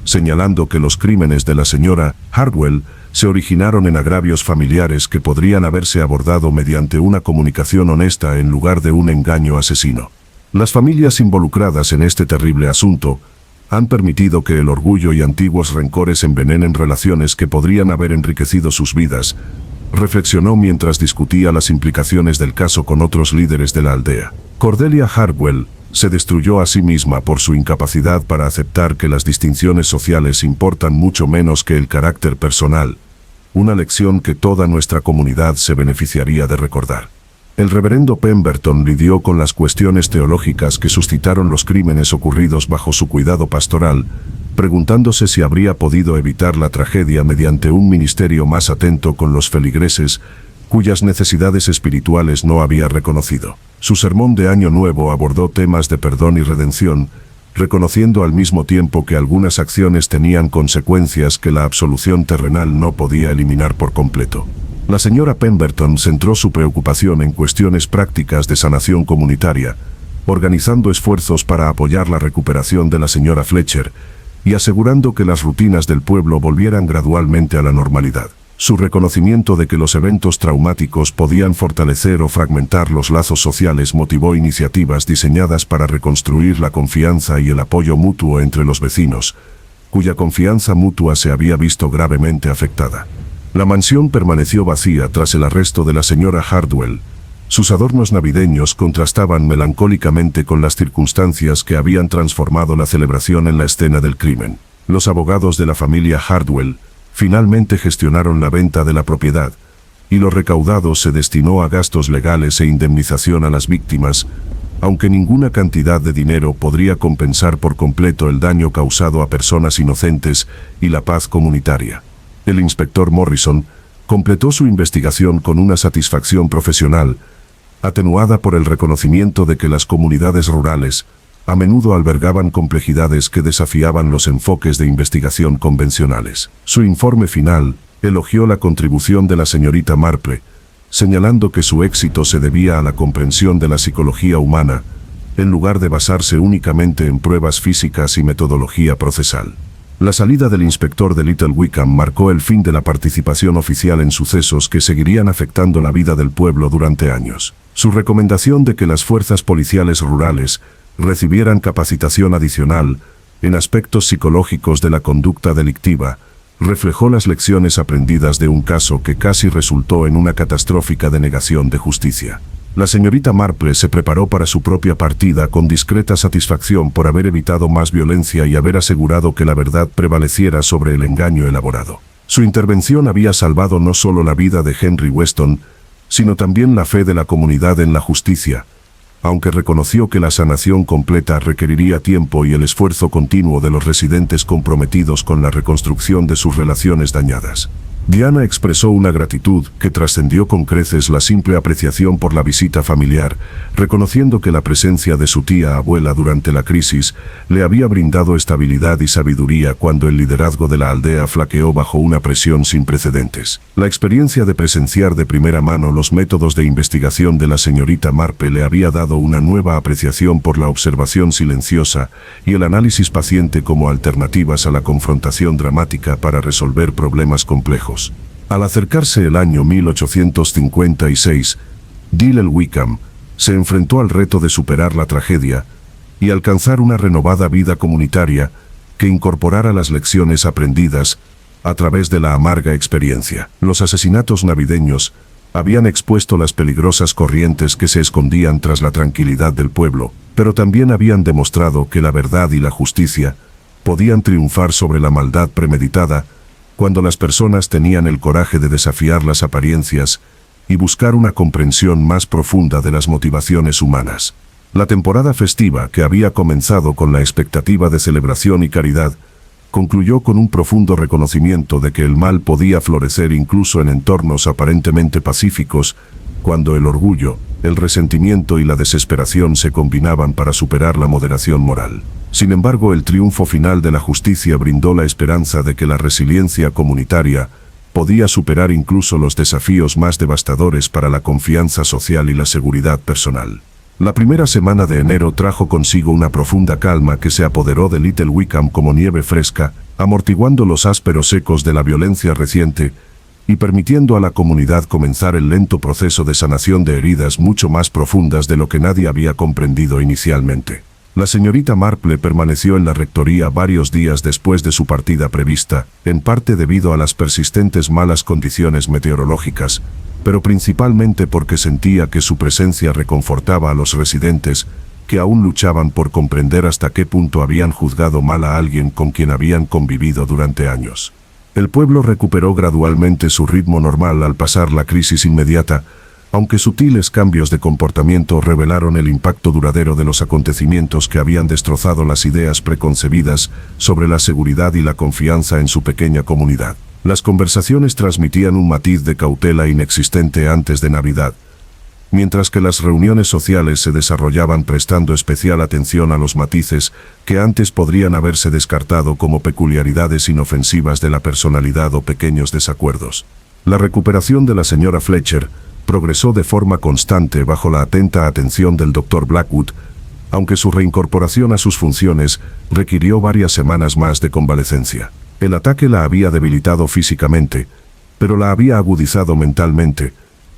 señalando que los crímenes de la señora Hartwell se originaron en agravios familiares que podrían haberse abordado mediante una comunicación honesta en lugar de un engaño asesino. Las familias involucradas en este terrible asunto han permitido que el orgullo y antiguos rencores envenenen relaciones que podrían haber enriquecido sus vidas, reflexionó mientras discutía las implicaciones del caso con otros líderes de la aldea. Cordelia Hartwell se destruyó a sí misma por su incapacidad para aceptar que las distinciones sociales importan mucho menos que el carácter personal, una lección que toda nuestra comunidad se beneficiaría de recordar. El reverendo Pemberton lidió con las cuestiones teológicas que suscitaron los crímenes ocurridos bajo su cuidado pastoral, preguntándose si habría podido evitar la tragedia mediante un ministerio más atento con los feligreses, cuyas necesidades espirituales no había reconocido. Su sermón de Año Nuevo abordó temas de perdón y redención, reconociendo al mismo tiempo que algunas acciones tenían consecuencias que la absolución terrenal no podía eliminar por completo. La señora Pemberton centró su preocupación en cuestiones prácticas de sanación comunitaria, organizando esfuerzos para apoyar la recuperación de la señora Fletcher y asegurando que las rutinas del pueblo volvieran gradualmente a la normalidad. Su reconocimiento de que los eventos traumáticos podían fortalecer o fragmentar los lazos sociales motivó iniciativas diseñadas para reconstruir la confianza y el apoyo mutuo entre los vecinos, cuya confianza mutua se había visto gravemente afectada. La mansión permaneció vacía tras el arresto de la señora Hartwell. Sus adornos navideños contrastaban melancólicamente con las circunstancias que habían transformado la celebración en la escena del crimen. Los abogados de la familia Hartwell finalmente gestionaron la venta de la propiedad, y lo recaudado se destinó a gastos legales e indemnización a las víctimas, aunque ninguna cantidad de dinero podría compensar por completo el daño causado a personas inocentes y la paz comunitaria. El inspector Morrison completó su investigación con una satisfacción profesional, atenuada por el reconocimiento de que las comunidades rurales a menudo albergaban complejidades que desafiaban los enfoques de investigación convencionales. Su informe final elogió la contribución de la señorita Marple, señalando que su éxito se debía a la comprensión de la psicología humana, en lugar de basarse únicamente en pruebas físicas y metodología procesal. La salida del inspector de Little Wickham marcó el fin de la participación oficial en sucesos que seguirían afectando la vida del pueblo durante años. Su recomendación de que las fuerzas policiales rurales recibieran capacitación adicional en aspectos psicológicos de la conducta delictiva, reflejó las lecciones aprendidas de un caso que casi resultó en una catastrófica denegación de justicia. La señorita Marple se preparó para su propia partida con discreta satisfacción por haber evitado más violencia y haber asegurado que la verdad prevaleciera sobre el engaño elaborado. Su intervención había salvado no solo la vida de Henry Weston, sino también la fe de la comunidad en la justicia, aunque reconoció que la sanación completa requeriría tiempo y el esfuerzo continuo de los residentes comprometidos con la reconstrucción de sus relaciones dañadas. Diana expresó una gratitud que trascendió con creces la simple apreciación por la visita familiar, reconociendo que la presencia de su tía abuela durante la crisis le había brindado estabilidad y sabiduría cuando el liderazgo de la aldea flaqueó bajo una presión sin precedentes. La experiencia de presenciar de primera mano los métodos de investigación de la señorita Marple le había dado una nueva apreciación por la observación silenciosa y el análisis paciente como alternativas a la confrontación dramática para resolver problemas complejos. Al acercarse el año 1856, Dillel Wickham se enfrentó al reto de superar la tragedia y alcanzar una renovada vida comunitaria que incorporara las lecciones aprendidas a través de la amarga experiencia. Los asesinatos navideños habían expuesto las peligrosas corrientes que se escondían tras la tranquilidad del pueblo, pero también habían demostrado que la verdad y la justicia podían triunfar sobre la maldad premeditada cuando las personas tenían el coraje de desafiar las apariencias y buscar una comprensión más profunda de las motivaciones humanas. La temporada festiva, que había comenzado con la expectativa de celebración y caridad, concluyó con un profundo reconocimiento de que el mal podía florecer incluso en entornos aparentemente pacíficos, cuando el orgullo, el resentimiento y la desesperación se combinaban para superar la moderación moral. Sin embargo, el triunfo final de la justicia brindó la esperanza de que la resiliencia comunitaria podía superar incluso los desafíos más devastadores para la confianza social y la seguridad personal. La primera semana de enero trajo consigo una profunda calma que se apoderó de Little Wickham como nieve fresca, amortiguando los ásperos ecos de la violencia reciente y permitiendo a la comunidad comenzar el lento proceso de sanación de heridas mucho más profundas de lo que nadie había comprendido inicialmente. La señorita Marple permaneció en la rectoría varios días después de su partida prevista, en parte debido a las persistentes malas condiciones meteorológicas, pero principalmente porque sentía que su presencia reconfortaba a los residentes, que aún luchaban por comprender hasta qué punto habían juzgado mal a alguien con quien habían convivido durante años. El pueblo recuperó gradualmente su ritmo normal al pasar la crisis inmediata, aunque sutiles cambios de comportamiento revelaron el impacto duradero de los acontecimientos que habían destrozado las ideas preconcebidas sobre la seguridad y la confianza en su pequeña comunidad. Las conversaciones transmitían un matiz de cautela inexistente antes de Navidad, mientras que las reuniones sociales se desarrollaban prestando especial atención a los matices que antes podrían haberse descartado como peculiaridades inofensivas de la personalidad o pequeños desacuerdos. La recuperación de la señora Fletcher progresó de forma constante bajo la atenta atención del Dr. Blackwood, aunque su reincorporación a sus funciones requirió varias semanas más de convalecencia. El ataque la había debilitado físicamente, pero la había agudizado mentalmente,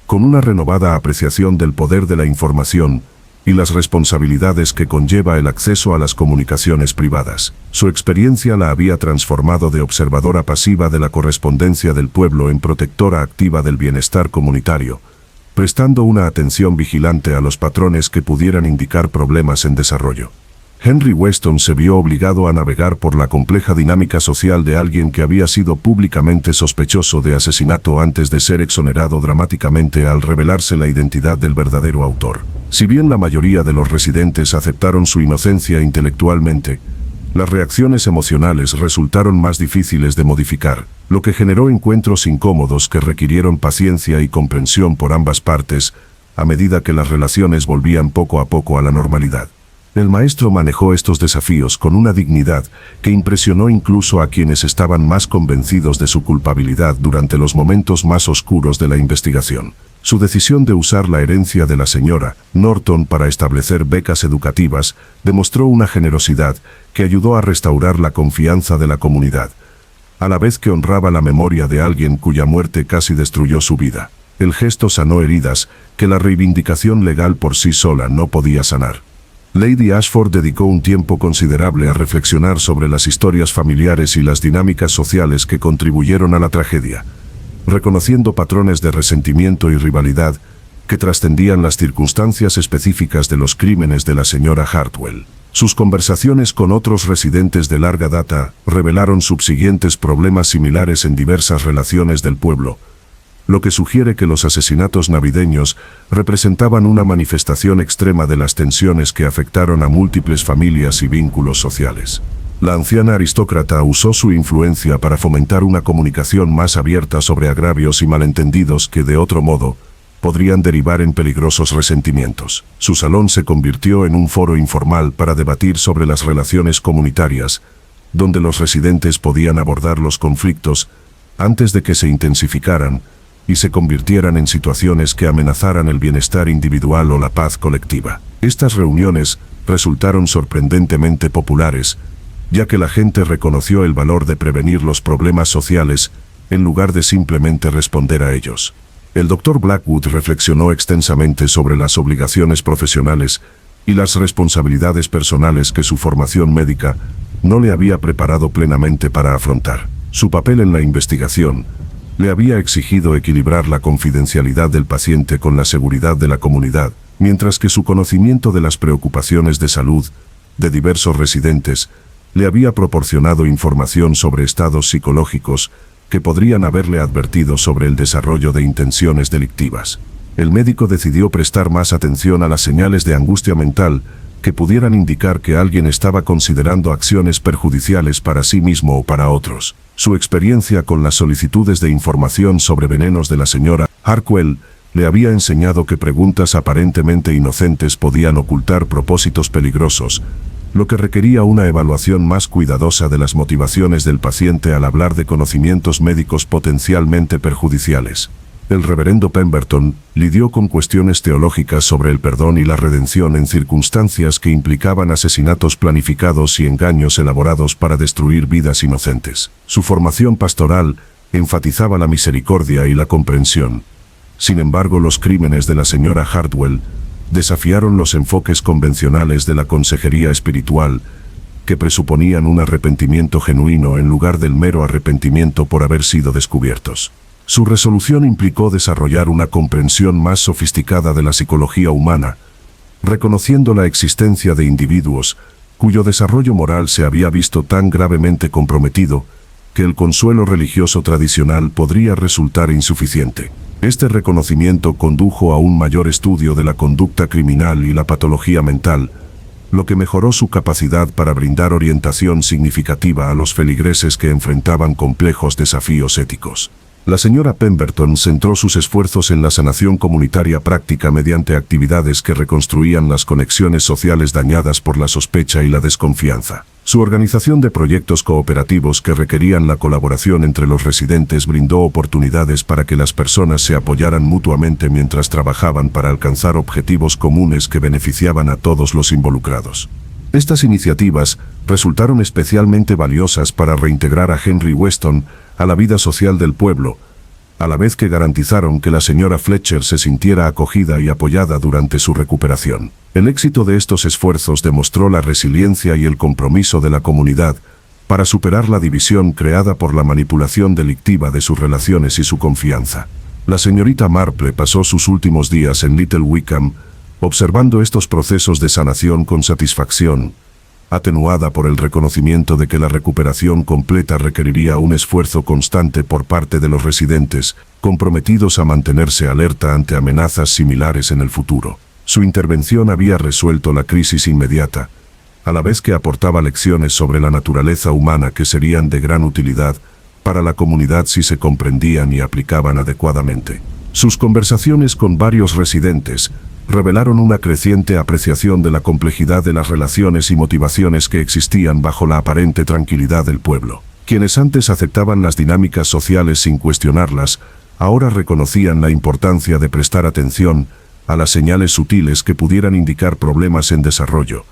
con una renovada apreciación del poder de la información y las responsabilidades que conlleva el acceso a las comunicaciones privadas. Su experiencia la había transformado de observadora pasiva de la correspondencia del pueblo en protectora activa del bienestar comunitario, prestando una atención vigilante a los patrones que pudieran indicar problemas en desarrollo. Henry Weston se vio obligado a navegar por la compleja dinámica social de alguien que había sido públicamente sospechoso de asesinato antes de ser exonerado dramáticamente al revelarse la identidad del verdadero autor. Si bien la mayoría de los residentes aceptaron su inocencia intelectualmente, las reacciones emocionales resultaron más difíciles de modificar, lo que generó encuentros incómodos que requirieron paciencia y comprensión por ambas partes, a medida que las relaciones volvían poco a poco a la normalidad. El maestro manejó estos desafíos con una dignidad que impresionó incluso a quienes estaban más convencidos de su culpabilidad durante los momentos más oscuros de la investigación. Su decisión de usar la herencia de la señora Norton para establecer becas educativas demostró una generosidad que ayudó a restaurar la confianza de la comunidad, a la vez que honraba la memoria de alguien cuya muerte casi destruyó su vida. El gesto sanó heridas que la reivindicación legal por sí sola no podía sanar. Lady Ashford dedicó un tiempo considerable a reflexionar sobre las historias familiares y las dinámicas sociales que contribuyeron a la tragedia, reconociendo patrones de resentimiento y rivalidad que trascendían las circunstancias específicas de los crímenes de la señora Hartwell. Sus conversaciones con otros residentes de larga data revelaron subsiguientes problemas similares en diversas relaciones del pueblo, lo que sugiere que los asesinatos navideños representaban una manifestación extrema de las tensiones que afectaron a múltiples familias y vínculos sociales. La anciana aristócrata usó su influencia para fomentar una comunicación más abierta sobre agravios y malentendidos que, de otro modo, podrían derivar en peligrosos resentimientos. Su salón se convirtió en un foro informal para debatir sobre las relaciones comunitarias, donde los residentes podían abordar los conflictos antes de que se intensificaran y se convirtieran en situaciones que amenazaran el bienestar individual o la paz colectiva. Estas reuniones resultaron sorprendentemente populares, ya que la gente reconoció el valor de prevenir los problemas sociales en lugar de simplemente responder a ellos. El Dr. Blackwood reflexionó extensamente sobre las obligaciones profesionales y las responsabilidades personales que su formación médica no le había preparado plenamente para afrontar. Su papel en la investigación le había exigido equilibrar la confidencialidad del paciente con la seguridad de la comunidad, mientras que su conocimiento de las preocupaciones de salud de diversos residentes le había proporcionado información sobre estados psicológicos que podrían haberle advertido sobre el desarrollo de intenciones delictivas. El médico decidió prestar más atención a las señales de angustia mental que pudieran indicar que alguien estaba considerando acciones perjudiciales para sí mismo o para otros. Su experiencia con las solicitudes de información sobre venenos de la señora Hartwell le había enseñado que preguntas aparentemente inocentes podían ocultar propósitos peligrosos, lo que requería una evaluación más cuidadosa de las motivaciones del paciente al hablar de conocimientos médicos potencialmente perjudiciales. El reverendo Pemberton lidió con cuestiones teológicas sobre el perdón y la redención en circunstancias que implicaban asesinatos planificados y engaños elaborados para destruir vidas inocentes. Su formación pastoral enfatizaba la misericordia y la comprensión. Sin embargo, los crímenes de la señora Hartwell desafiaron los enfoques convencionales de la consejería espiritual, que presuponían un arrepentimiento genuino en lugar del mero arrepentimiento por haber sido descubiertos. Su resolución implicó desarrollar una comprensión más sofisticada de la psicología humana, reconociendo la existencia de individuos cuyo desarrollo moral se había visto tan gravemente comprometido que el consuelo religioso tradicional podría resultar insuficiente. Este reconocimiento condujo a un mayor estudio de la conducta criminal y la patología mental, lo que mejoró su capacidad para brindar orientación significativa a los feligreses que enfrentaban complejos desafíos éticos. La señora Pemberton centró sus esfuerzos en la sanación comunitaria práctica mediante actividades que reconstruían las conexiones sociales dañadas por la sospecha y la desconfianza. Su organización de proyectos cooperativos que requerían la colaboración entre los residentes brindó oportunidades para que las personas se apoyaran mutuamente mientras trabajaban para alcanzar objetivos comunes que beneficiaban a todos los involucrados. Estas iniciativas resultaron especialmente valiosas para reintegrar a Henry Weston a la vida social del pueblo, a la vez que garantizaron que la señora Fletcher se sintiera acogida y apoyada durante su recuperación. El éxito de estos esfuerzos demostró la resiliencia y el compromiso de la comunidad para superar la división creada por la manipulación delictiva de sus relaciones y su confianza. La señorita Marple pasó sus últimos días en Little Wickham, observando estos procesos de sanación con satisfacción, atenuada por el reconocimiento de que la recuperación completa requeriría un esfuerzo constante por parte de los residentes, comprometidos a mantenerse alerta ante amenazas similares en el futuro. Su intervención había resuelto la crisis inmediata, a la vez que aportaba lecciones sobre la naturaleza humana que serían de gran utilidad para la comunidad si se comprendían y aplicaban adecuadamente. Sus conversaciones con varios residentes revelaron una creciente apreciación de la complejidad de las relaciones y motivaciones que existían bajo la aparente tranquilidad del pueblo. Quienes antes aceptaban las dinámicas sociales sin cuestionarlas, ahora reconocían la importancia de prestar atención a las señales sutiles que pudieran indicar problemas en desarrollo,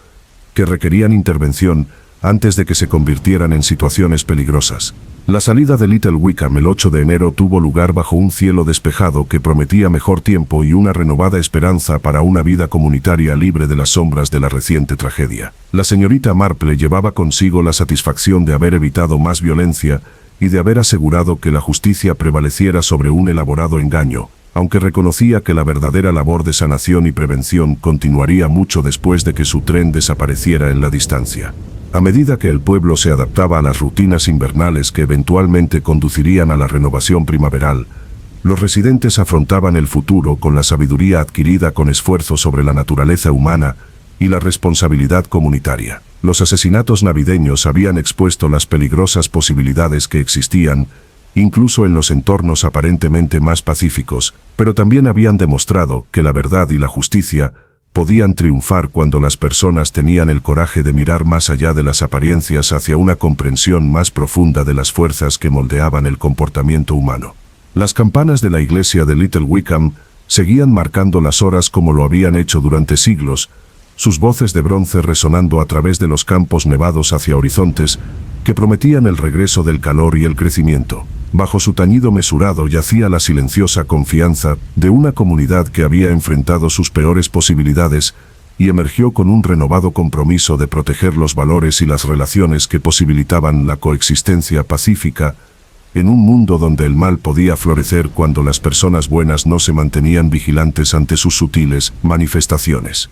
que requerían intervención antes de que se convirtieran en situaciones peligrosas. La salida de Little Wickham el 8 de enero tuvo lugar bajo un cielo despejado que prometía mejor tiempo y una renovada esperanza para una vida comunitaria libre de las sombras de la reciente tragedia. La señorita Marple llevaba consigo la satisfacción de haber evitado más violencia y de haber asegurado que la justicia prevaleciera sobre un elaborado engaño, aunque reconocía que la verdadera labor de sanación y prevención continuaría mucho después de que su tren desapareciera en la distancia. A medida que el pueblo se adaptaba a las rutinas invernales que eventualmente conducirían a la renovación primaveral, los residentes afrontaban el futuro con la sabiduría adquirida con esfuerzo sobre la naturaleza humana y la responsabilidad comunitaria. Los asesinatos navideños habían expuesto las peligrosas posibilidades que existían, incluso en los entornos aparentemente más pacíficos, pero también habían demostrado que la verdad y la justicia podían triunfar cuando las personas tenían el coraje de mirar más allá de las apariencias hacia una comprensión más profunda de las fuerzas que moldeaban el comportamiento humano. Las campanas de la iglesia de Little Wickham seguían marcando las horas como lo habían hecho durante siglos, sus voces de bronce resonando a través de los campos nevados hacia horizontes que prometían el regreso del calor y el crecimiento. Bajo su tañido mesurado yacía la silenciosa confianza de una comunidad que había enfrentado sus peores posibilidades y emergió con un renovado compromiso de proteger los valores y las relaciones que posibilitaban la coexistencia pacífica en un mundo donde el mal podía florecer cuando las personas buenas no se mantenían vigilantes ante sus sutiles manifestaciones.